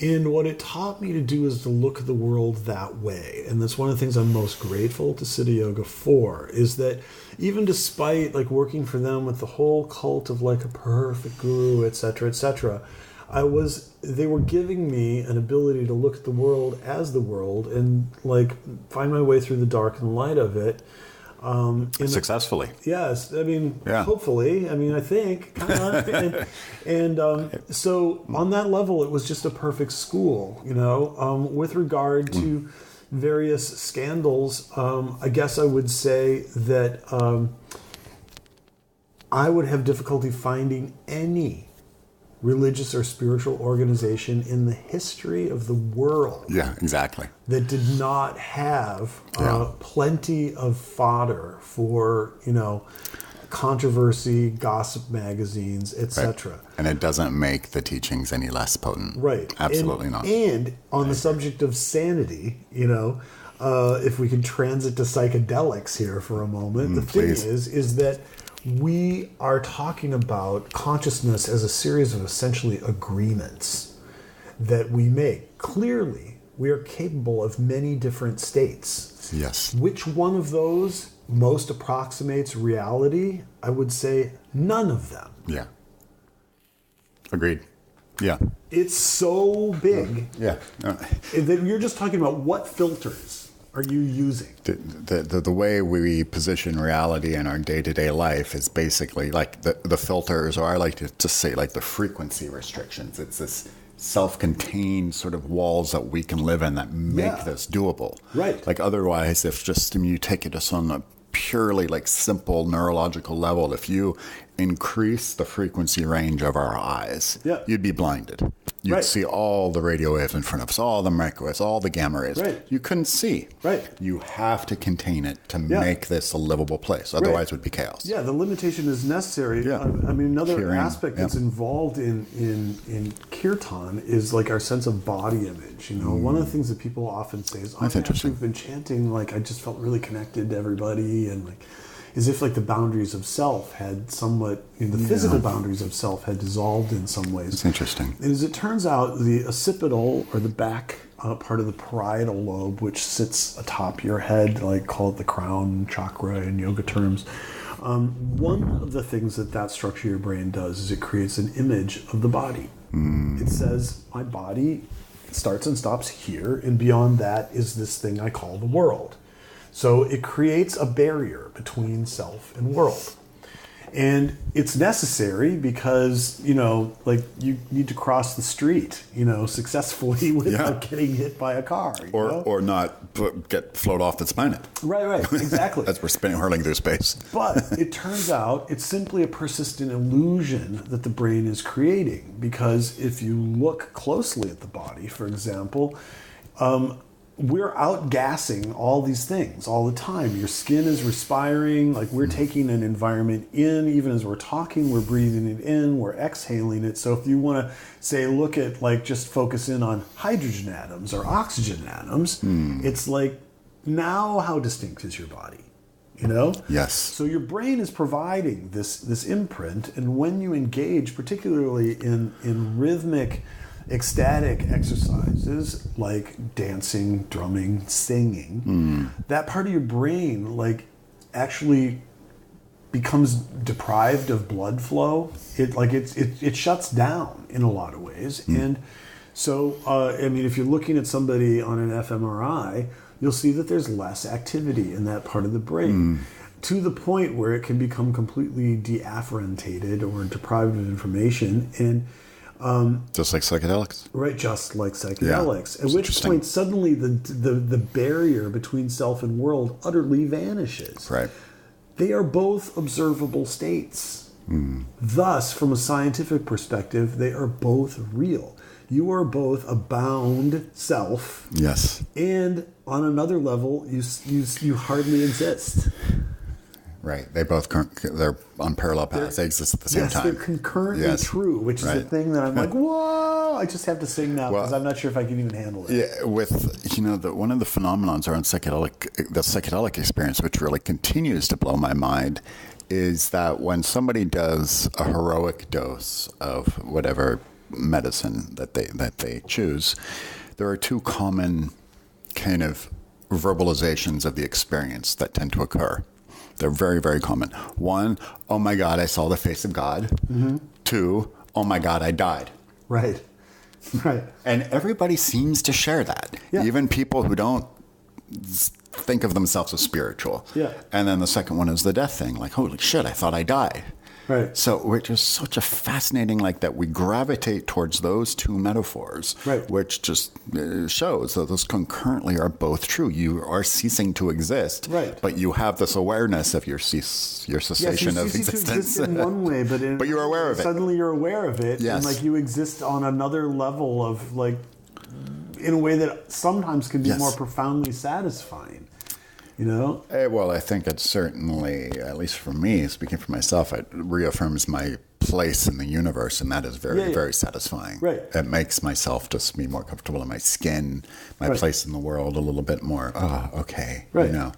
And what it taught me to do is to look at the world that way. And that's one of the things I'm most grateful to Siddha Yoga for, is that even despite like working for them with the whole cult of like a perfect guru, etc., etc., they were giving me an ability to look at the world as the world and like find my way through the dark and light of it. Successfully. Yes. I mean, yeah. Hopefully. I mean, I think. Kind of. So on that level, it was just a perfect school, you know. With regard to various scandals, I guess I would say that I would have difficulty finding any religious or spiritual organization in the history of the world. Yeah, exactly. That did not have plenty of fodder for, you know, controversy, gossip magazines, etc. Right. And it doesn't make the teachings any less potent. Right. Absolutely not. And on the subject of sanity, you know, if we can transit to psychedelics here for a moment, the thing is that we are talking about consciousness as a series of essentially agreements that we make. Clearly, we are capable of many different states. Yes. Which one of those most approximates reality? I would say none of them. Yeah. Agreed. Yeah. It's so big. Yeah. That you're just talking about what filters are you using? The way we position reality in our day-to-day life is basically like the filters, or I like to say like the frequency restrictions. It's this self-contained sort of walls that we can live in that make this doable. Right. Like otherwise, if just you take it just on a purely like simple neurological level, if you increase the frequency range of our eyes, you'd be blinded. You'd see all the radio waves in front of us, all the microwaves, all the gamma rays. Right. You couldn't see. Right. You have to contain it to make this a livable place. Otherwise, it would be chaos. Yeah, the limitation is necessary. Yeah. I mean, another Hearing, aspect that's involved in kirtan is like our sense of body image. You know, one of the things that people often say is, That's interesting. We've been chanting, like, I just felt really connected to everybody, and like, as if like the boundaries of self had somewhat, the physical boundaries of self had dissolved in some ways. It's interesting. And as it turns out, the occipital, or the back part of the parietal lobe, which sits atop your head, like call it the crown chakra in yoga terms, one of the things that structure of your brain does is it creates an image of the body. It says, my body starts and stops here, and beyond that is this thing I call the world. So it creates a barrier between self and world. And it's necessary because, like you need to cross the street, successfully without getting hit by a car. Or not float off this planet. Right, exactly. As we're hurling through space. But it turns out it's simply a persistent illusion that the brain is creating. Because if you look closely at the body, for example, we're outgassing all these things all the time. Your skin is respiring, like we're taking an environment in, even as we're talking, we're breathing it in, we're exhaling it. So if you want to say, look at like just focus in on hydrogen atoms or oxygen atoms, it's like, now how distinct is your body? Yes. So your brain is providing this imprint, and when you engage, particularly in rhythmic, ecstatic exercises like dancing, drumming, singing, that part of your brain like actually becomes deprived of blood flow. It shuts down in a lot of ways. And so if you're looking at somebody on an fMRI, you'll see that there's less activity in that part of the brain. To the point where it can become completely deafferentated or deprived of information, and just like psychedelics. Right, just like psychedelics. Yeah, at which point suddenly the barrier between self and world utterly vanishes. Right. They are both observable states. Thus, from a scientific perspective, they are both real. You are both a bound self. Yes. And on another level, you hardly exist. Right. They're on parallel paths. They exist at the same time. Yes, they're concurrently true, which is a thing that I'm like, whoa, I just have to sing now because I'm not sure if I can even handle it. Yeah, with, one of the phenomenons around the psychedelic experience, which really continues to blow my mind, is that when somebody does a heroic dose of whatever medicine that they choose, there are two common kind of verbalizations of the experience that tend to occur. They're very, very common. One, oh my God, I saw the face of God. Mm-hmm. Two, oh my God, I died. Right. Right. And everybody seems to share that. Yeah. Even people who don't think of themselves as spiritual. Yeah. And then the second one is the death thing. Like, holy shit, I thought I died. Right. So which is such a fascinating, like that we gravitate towards those two metaphors, right. which just shows that those concurrently are both true. You are ceasing to exist, right. but you have this awareness of your cessation of existence. To exist in one way, but you're aware of it. Suddenly you're aware of it, yes. and like you exist on another level of like, in a way that sometimes can be yes. more profoundly satisfying. You know? Well, I think it certainly, at least for me, speaking for myself, it reaffirms my place in the universe, and that is very, very satisfying. Right. It makes myself just be more comfortable in my skin, my place in the world a little bit more, okay, right. you know.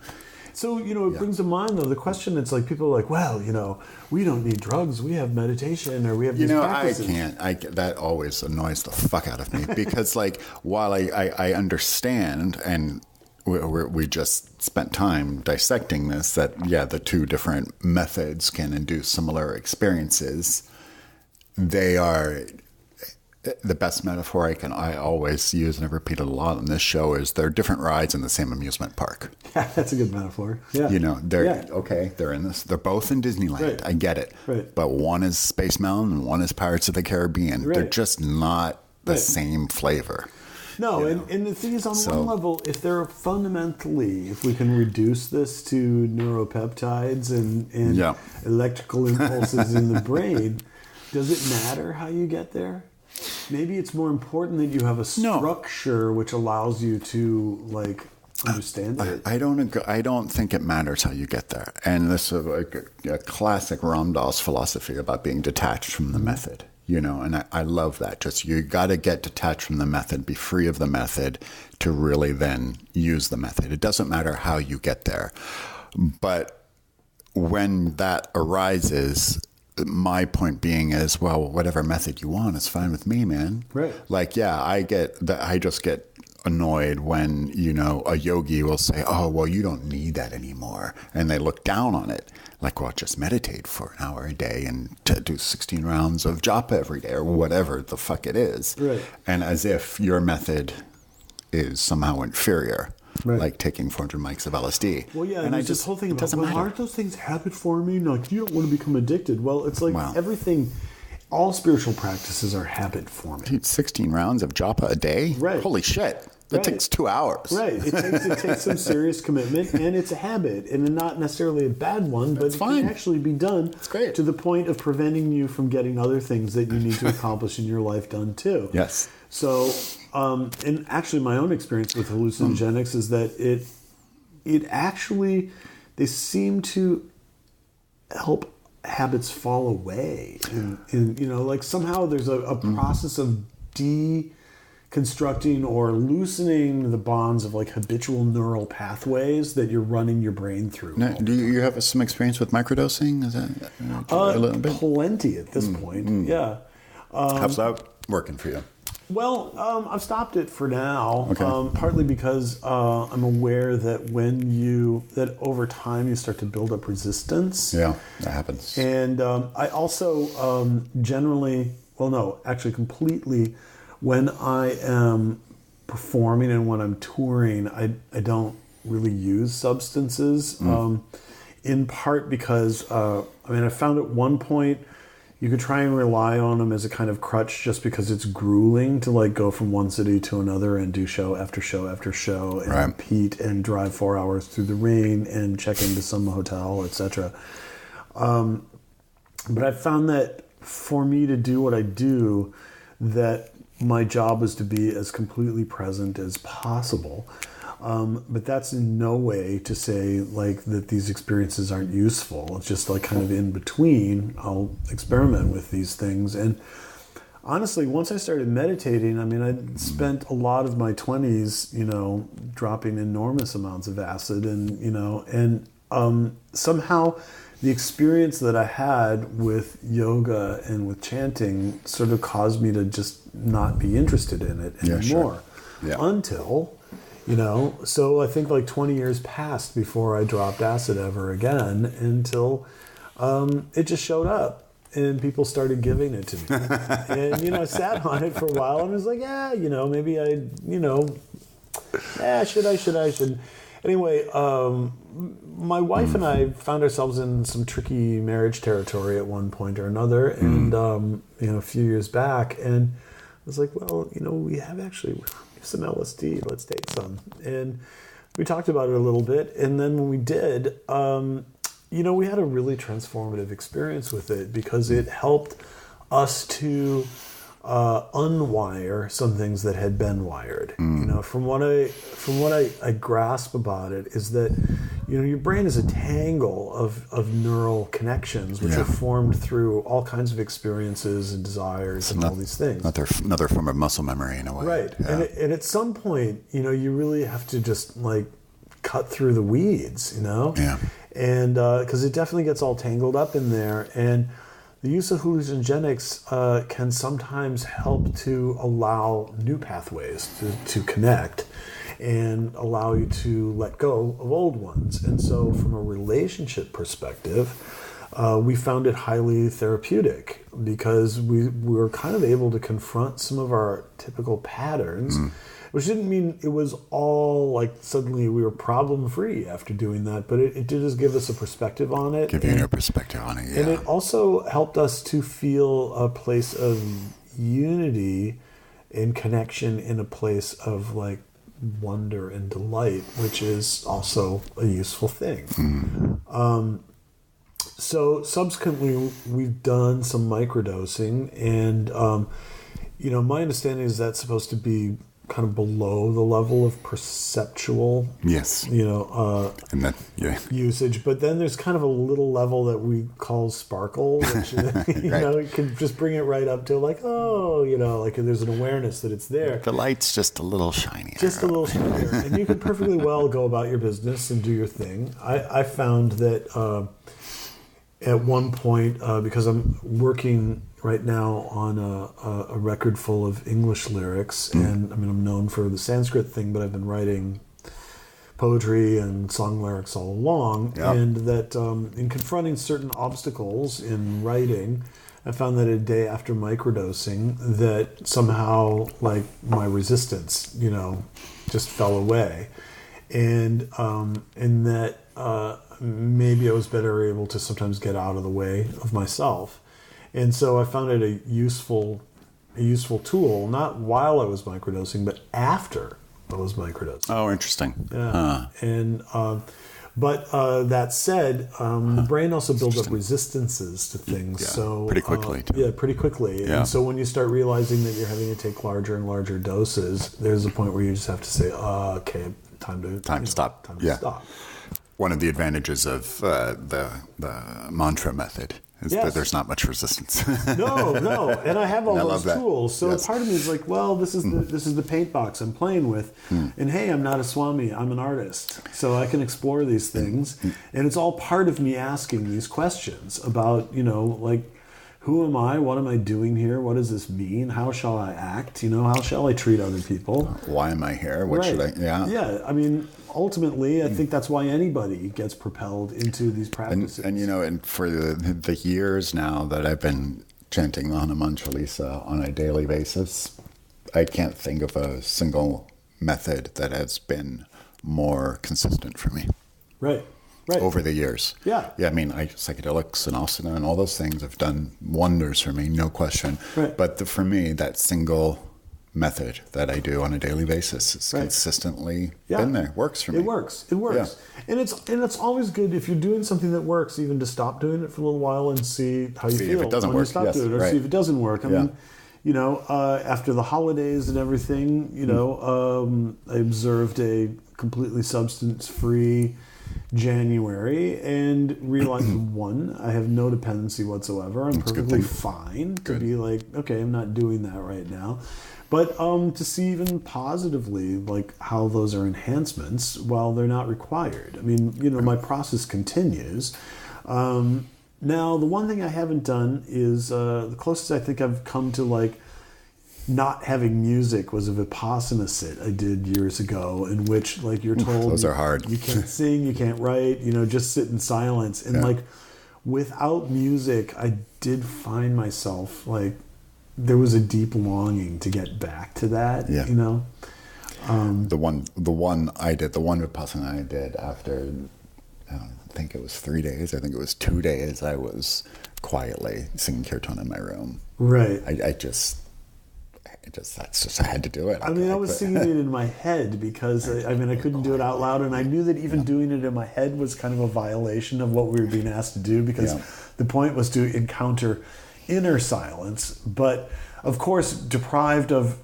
So, you know, it brings to mind, though, the question, it's like people are like, well, you know, we don't need drugs, we have meditation, or we have these practices. That always annoys the fuck out of me, because, like, while I understand, and we just spent time dissecting this, that, yeah, the two different methods can induce similar experiences. They are, the best metaphor I always use, and I've repeated a lot on this show, is they're different rides in the same amusement park. Yeah, that's a good metaphor. Yeah. You know, they're in this, they're both in Disneyland. Right. I get it. Right. But one is Space Mountain and one is Pirates of the Caribbean. Right. They're just not the same flavor. No, and the thing is, on one level, if they're fundamentally, if we can reduce this to neuropeptides and electrical impulses in the brain, does it matter how you get there? Maybe it's more important that you have a structure which allows you to, like, understand it. I don't think it matters how you get there. And this is a classic Ram Dass philosophy about being detached from the method. You know, and I love that. Just you got to get detached from the method, be free of the method to really then use the method. It doesn't matter how you get there. But when that arises, my point being is, well, whatever method you want is fine with me, man. Right. Like, yeah, I just get annoyed when, you know, a yogi will say, oh, well, you don't need that anymore. And they look down on it. Like, well, just meditate for an hour a day and to do 16 rounds of japa every day or whatever the fuck it is. Right. And as if your method is somehow inferior, right. like taking 400 mics of LSD. Well, yeah, and there's this whole thing about, well, aren't those things habit forming? Like, you don't want to become addicted. Well, it's like everything, all spiritual practices are habit forming. Dude, 16 rounds of japa a day? Right. Holy shit. That takes 2 hours. Right. It takes some serious commitment, and it's a habit, and not necessarily a bad one, but it can actually be done to the point of preventing you from getting other things that you need to accomplish in your life done too. Yes. So, and actually my own experience with hallucinogenics is that it actually, they seem to help habits fall away. And you know, like somehow there's a process of constructing or loosening the bonds of like habitual neural pathways that you're running your brain through. Now, do you have some experience with microdosing? Is that a little bit? Plenty at this point. Yeah. How's that working for you? Well, I've stopped it for now. Okay. Partly because I'm aware that that over time you start to build up resistance. Yeah, that happens. And I also completely. When I am performing and when I'm touring, I don't really use substances, in part because, I found at one point you could try and rely on them as a kind of crutch just because it's grueling to like go from one city to another and do show after show after show and repeat and drive 4 hours through the rain and check into some hotel, etc. But I found that for me to do what I do, that my job was to be as completely present as possible. But that's in no way to say like that these experiences aren't useful. It's just like kind of in between, I'll experiment with these things. And honestly, once I started meditating, I spent a lot of my 20s, dropping enormous amounts of acid and somehow the experience that I had with yoga and with chanting sort of caused me to just not be interested in it anymore. Yeah. Until, so I think like 20 years passed before I dropped acid ever again, until it just showed up. And people started giving it to me. And, I sat on it for a while and was like, maybe should I? Anyway, my wife and I found ourselves in some tricky marriage territory at one point or another. And, a few years back. And I was like, well, we have some LSD. Let's take some. And we talked about it a little bit. And then when we did, we had a really transformative experience with it because it helped us to unwire some things that had been wired. From what I grasp about it is that your brain is a tangle of neural connections which are formed through all kinds of experiences and desires and all these things. Another form of muscle memory in a way. Right. Yeah. And at some point, you really have to just cut through the weeds, Yeah. And because it definitely gets all tangled up in there. And the use of hallucinogenics can sometimes help to allow new pathways to connect and allow you to let go of old ones. And so from a relationship perspective, we found it highly therapeutic because we were kind of able to confront some of our typical patterns, which didn't mean it was all like suddenly we were problem free after doing that, but it did just give us a perspective on it. Give you a new perspective on it, yeah. And it also helped us to feel a place of unity and connection in a place of wonder and delight, which is also a useful thing. So subsequently, we've done some microdosing, and my understanding is that's supposed to be kind of below the level of perceptual, and then usage. But then there's kind of a little level that we call sparkle, which you can just bring it right up to there's an awareness that it's there. The light's just a little shinier. Just a little shinier, and you can perfectly well go about your business and do your thing. I found that at one point, because I'm working right now on a record full of English lyrics, and I'm known for the Sanskrit thing, but I've been writing poetry and song lyrics all along, and that in confronting certain obstacles in writing, I found that a day after microdosing that somehow my resistance, just fell away, and that maybe I was better able to sometimes get out of the way of myself. And so I found it a useful tool, not while I was microdosing, but after I was microdosing. Oh, interesting. Yeah. And but that said, the brain also builds up resistances to things. So pretty quickly. Pretty quickly. Yeah. And so when you start realizing that you're having to take larger and larger doses, there's a point where you just have to say, okay, time to stop. Time to stop. One of the advantages of the mantra method is that there's not much resistance. No, and I have all those tools. So Yes. part of me is like, well, this is the paint box I'm playing with, and hey, I'm not a swami, I'm an artist, so I can explore these things, and it's all part of me asking these questions about, who am I? What am I doing here? What does this mean? How shall I act? How shall I treat other people? Why am I here? What should I? Yeah. Yeah. Ultimately, I think that's why anybody gets propelled into these practices. And for the years now that I've been chanting the Hanuman Chalisa on a daily basis, I can't think of a single method that has been more consistent for me. Right. Over the years. Yeah. Yeah, psychedelics and asana and all those things have done wonders for me, no question. Right. But for me, that single method that I do on a daily basis is consistently been there. Works for me. It works. Yeah. And it's always good if you're doing something that works, even to stop doing it for a little while and see how you feel if it doesn't when work. you stop doing it, or see if it doesn't work. I mean, after the holidays and everything, I observed a completely substance-free January and realized, one, I have no dependency whatsoever. I'm perfectly fine to be like, okay, I'm not doing that right now. But to see even positively how those are enhancements while they're not required. I mean, my process continues. Now, the one thing I haven't done is the closest I think I've come to like not having music was a Vipassana sit I did years ago, in which like you're told those are hard. You can't sing, you can't write, just sit in silence. And like without music, I did find myself like there was a deep longing to get back to that. The one Vipassana I did after. I think it was 3 days. I think it was 2 days. I was quietly singing kirtan in my room. Right. I had to do it. I was singing it in my head because I couldn't do it out loud, and I knew that even doing it in my head was kind of a violation of what we were being asked to do, because the point was to encounter inner silence. But of course, deprived of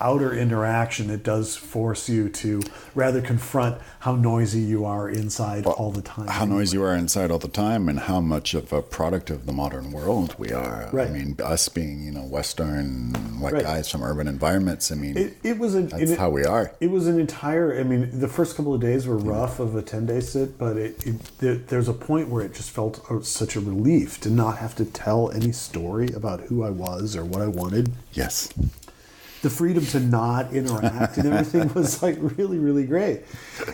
outer interaction, it does force you to rather confront how noisy you are inside all the time. How noisy you are inside all the time, and how much of a product of the modern world we are. Right. I mean, us being, Western white guys from urban environments, that's how we are. It was an entire, the first couple of days were rough of a 10-day sit, but there's a point where it just felt such a relief to not have to tell any story about who I was or what I wanted. Yes. The freedom to not interact and everything was like really, really great.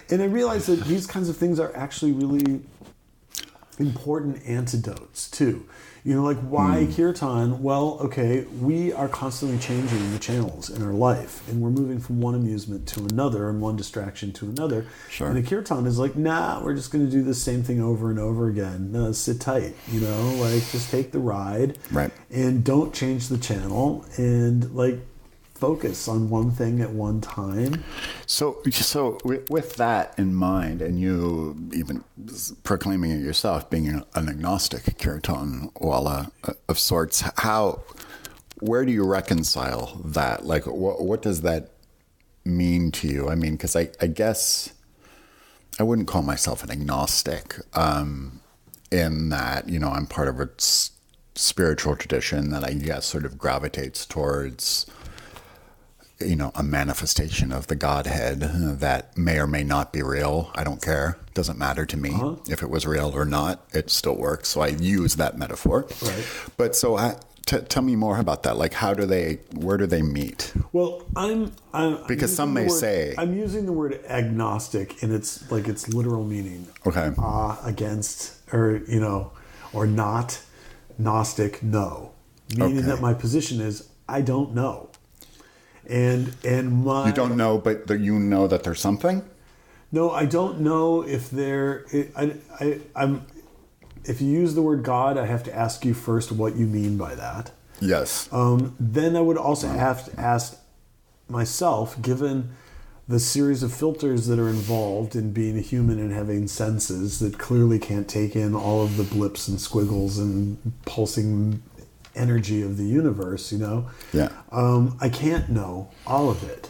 And I realized that these kinds of things are actually really important antidotes too. Why kirtan? Well, okay, we are constantly changing the channels in our life, and we're moving from one amusement to another and one distraction to another. Sure. And the kirtan is like, nah, we're just going to do the same thing over and over again. No, sit tight, just take the ride. Right. And don't change the channel, and focus on one thing at one time. So with that in mind, and you even proclaiming it yourself, being an agnostic kirtan wala of sorts, where do you reconcile that? Like, what does that mean to you? Because I guess I wouldn't call myself an agnostic in that, I'm part of a spiritual tradition that I guess sort of gravitates towards a manifestation of the Godhead that may or may not be real. I don't care. Doesn't matter to me if it was real or not. It still works. So I use that metaphor. Right. But so tell me more about that. Like, where do they meet? Well, because some may say I'm using the word agnostic in its literal meaning. Okay. Against, or not. Gnostic, no. Meaning that my position is I don't know. And my... You don't know, but you know that there's something? No, I don't know if there... If you use the word God, I have to ask you first what you mean by that. Yes. Then I would also have to ask myself, given the series of filters that are involved in being a human and having senses that clearly can't take in all of the blips and squiggles and pulsing energy of the universe, I can't know all of it.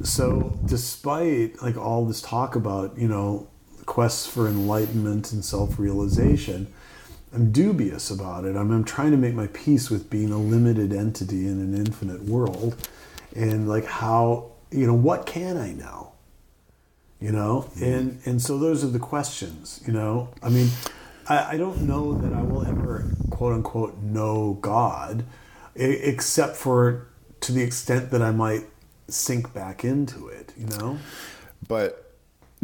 So despite all this talk about quests for enlightenment and self-realization, I'm dubious about it. I'm trying to make my peace with being a limited entity in an infinite world, and how what can I know, and so those are the questions. I don't know that I will ever, quote unquote, know God, except for to the extent that I might sink back into it, But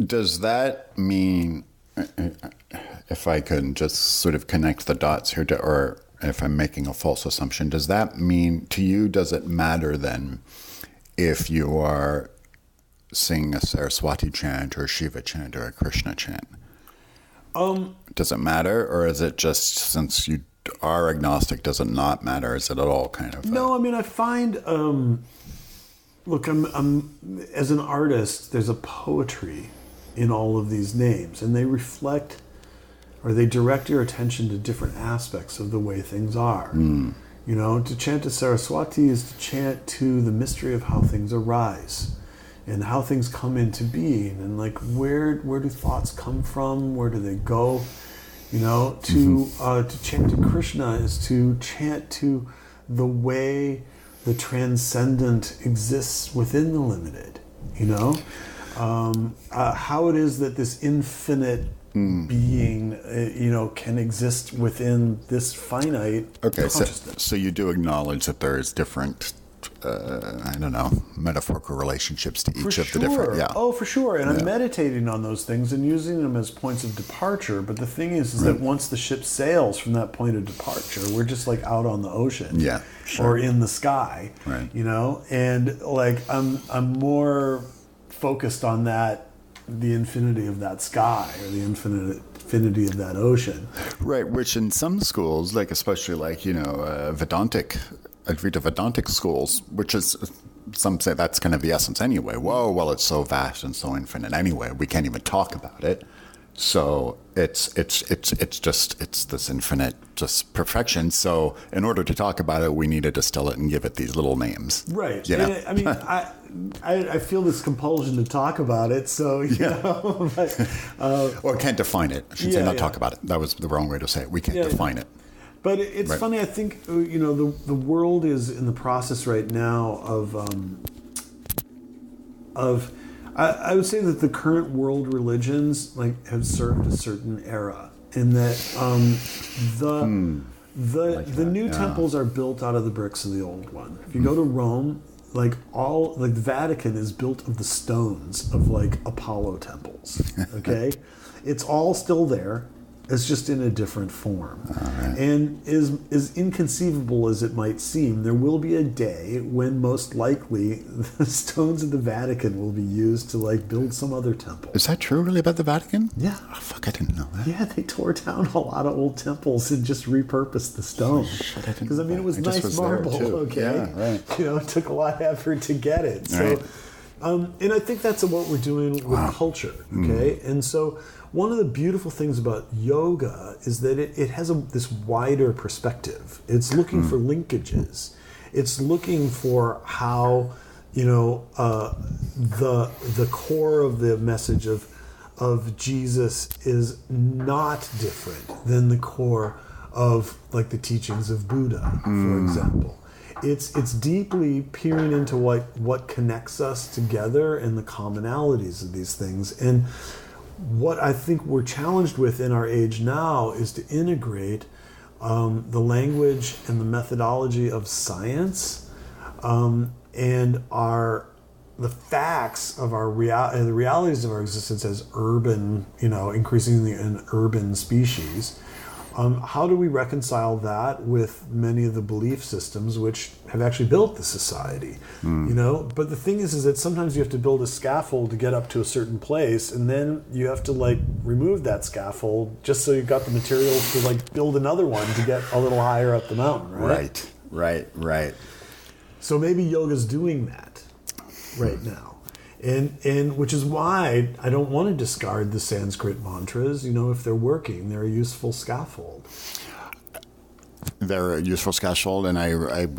does that mean, if I could just sort of connect the dots here, or if I'm making a false assumption, does that mean to you, does it matter then if you are singing a Saraswati chant or a Shiva chant or a Krishna chant? Does it matter, or is it just, since you are agnostic, does it not matter? Is it at all kind of? No, I find. Look, I'm as an artist, there's a poetry in all of these names, and they reflect, or they direct your attention to different aspects of the way things are. To chant to Saraswati is to chant to the mystery of how things arise, and how things come into being, and where do thoughts come from? Where do they go? To chant to Krishna is to chant to the way the transcendent exists within the limited. How it is that this infinite being, can exist within this finite consciousness. So you do acknowledge that there is different, metaphorical relationships to each of the different. Yeah. Oh, for sure. And I'm meditating on those things and using them as points of departure. But the thing is that once the ship sails from that point of departure, we're just like out on the ocean. Yeah. Sure. Or in the sky. Right. And like I'm more focused on that, the infinity of that sky or the infinity of that ocean. Right, which in some schools, like especially like, Advaita Vedantic schools, which is, some say that's kind of the essence anyway. Whoa, well, it's so vast and so infinite anyway, we can't even talk about it. So it's this infinite just perfection. So in order to talk about it, we need to distill it and give it these little names. Right. I feel this compulsion to talk about it. So or can't define it. I should say not talk about it. That was the wrong way to say it. We can't define it. But it's funny. I think the world is in the process right now of I would say that the current world religions have served a certain era, in that the new temples are built out of the bricks of the old one. If you go to Rome, the Vatican is built of the stones of Apollo temples. Okay, it's all still there. It's just in a different form. Right. And as inconceivable as it might seem, there will be a day when most likely the stones of the Vatican will be used to build some other temple. Is that true really about the Vatican? Yeah. Oh, fuck, I didn't know that. Yeah, they tore down a lot of old temples and just repurposed the stones. Shit, I didn't know. Because it was nice marble, okay? Yeah, right. It took a lot of effort to get it. So, right. And I think that's what we're doing with culture, okay? And so one of the beautiful things about yoga is that it has this wider perspective. It's looking for linkages. It's looking for how, the core of the message of Jesus is not different than the core of the teachings of Buddha, for example. It's deeply peering into what connects us together and the commonalities of these things. And what I think we're challenged with in our age now is to integrate the language and the methodology of science and the facts of the realities of our existence as urban, increasingly an urban species. How do we reconcile that with many of the belief systems which have actually built the society? But the thing is that sometimes you have to build a scaffold to get up to a certain place, and then you have to remove that scaffold just so you've got the materials to build another one to get a little higher up the mountain, right? Right. So maybe yoga's doing that right now. And which is why I don't want to discard the Sanskrit mantras. If they're working, they're a useful scaffold. They're a useful scaffold, and I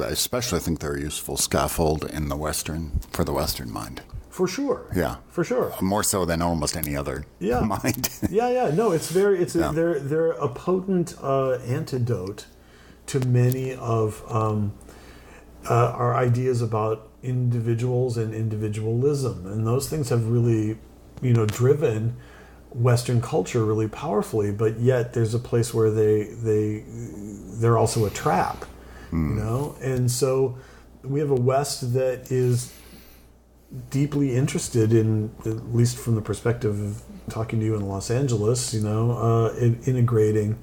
especially think they're a useful scaffold for the Western mind. For sure. Yeah. For sure. More so than almost any other mind. No, they're a potent antidote to many of our ideas about individuals and individualism, and those things have really driven Western culture really powerfully, but yet there's a place where they're also a trap, and so we have a West that is deeply interested in, at least from the perspective of talking to you in Los Angeles, in integrating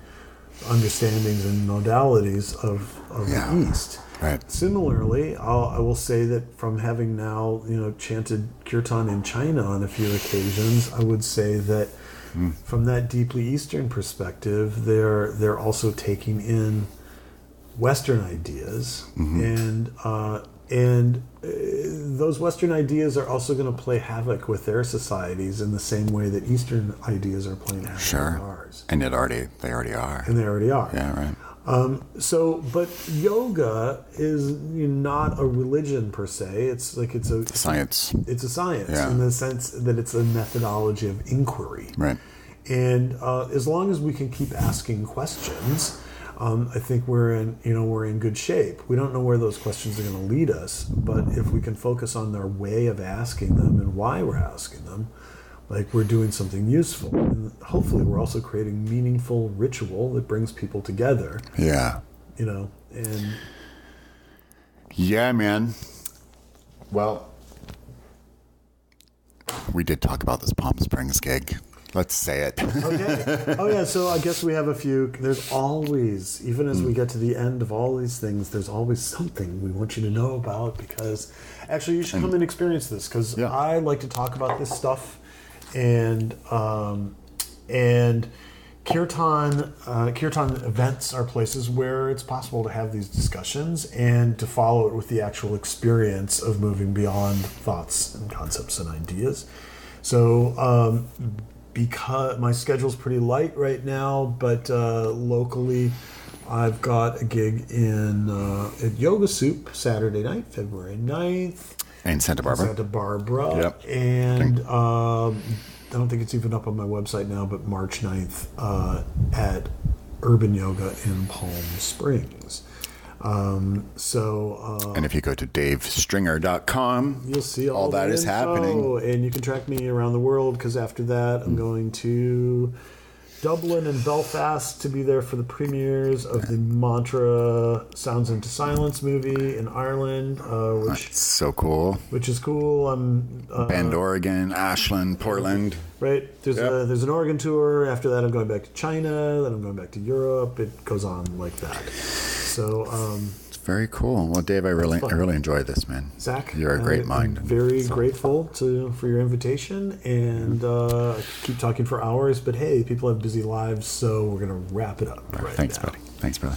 understandings and modalities of the East. Right. Similarly, I will say that from having now, chanted kirtan in China on a few occasions, I would say that from that deeply Eastern perspective, they're also taking in Western ideas, and those Western ideas are also going to play havoc with their societies in the same way that Eastern ideas are playing havoc with ours. And they already are. Yeah, right. But yoga is not a religion per se. It's a science. It's a science in the sense that it's a methodology of inquiry. Right. And as long as we can keep asking questions, I think we're in good shape. We don't know where those questions are going to lead us, but if we can focus on their way of asking them and why we're asking them, like we're doing something useful. And hopefully we're also creating meaningful ritual that brings people together. Yeah. You know, and... Yeah, man. Well, we did talk about this Palm Springs gig. Let's say it. Okay. Oh, yeah, so I guess we have a few... There's always, even as we get to the end of all these things, there's always something we want you to know about, because actually you should come and experience this, because I like to talk about this stuff, and kirtan events are places where it's possible to have these discussions and to follow it with the actual experience of moving beyond thoughts and concepts and ideas. So because my schedule's pretty light right now, but locally I've got a gig at Yoga Soup Saturday night, February 9th. In Santa Barbara. Yep. And I don't think it's even up on my website now, but March 9th at Urban Yoga in Palm Springs. And if you go to davestringer.com, you'll see all that is happening. And you can track me around the world, because after that I'm going to Dublin and Belfast to be there for the premieres of the Mantra Sounds into Silence movie in Ireland, That's so cool. Which is cool. I'm Bend, Oregon, Ashland, Portland. Right. There's an Oregon tour. After that, I'm going back to China. Then I'm going back to Europe. It goes on like that. So it's very cool. Well, Dave, I really enjoyed this, man. Zach, you're a great mind. I'm very grateful for your invitation, and I keep talking for hours. But hey, people have busy lives, so we're gonna wrap it up. Thanks, now. buddy. Thanks, brother.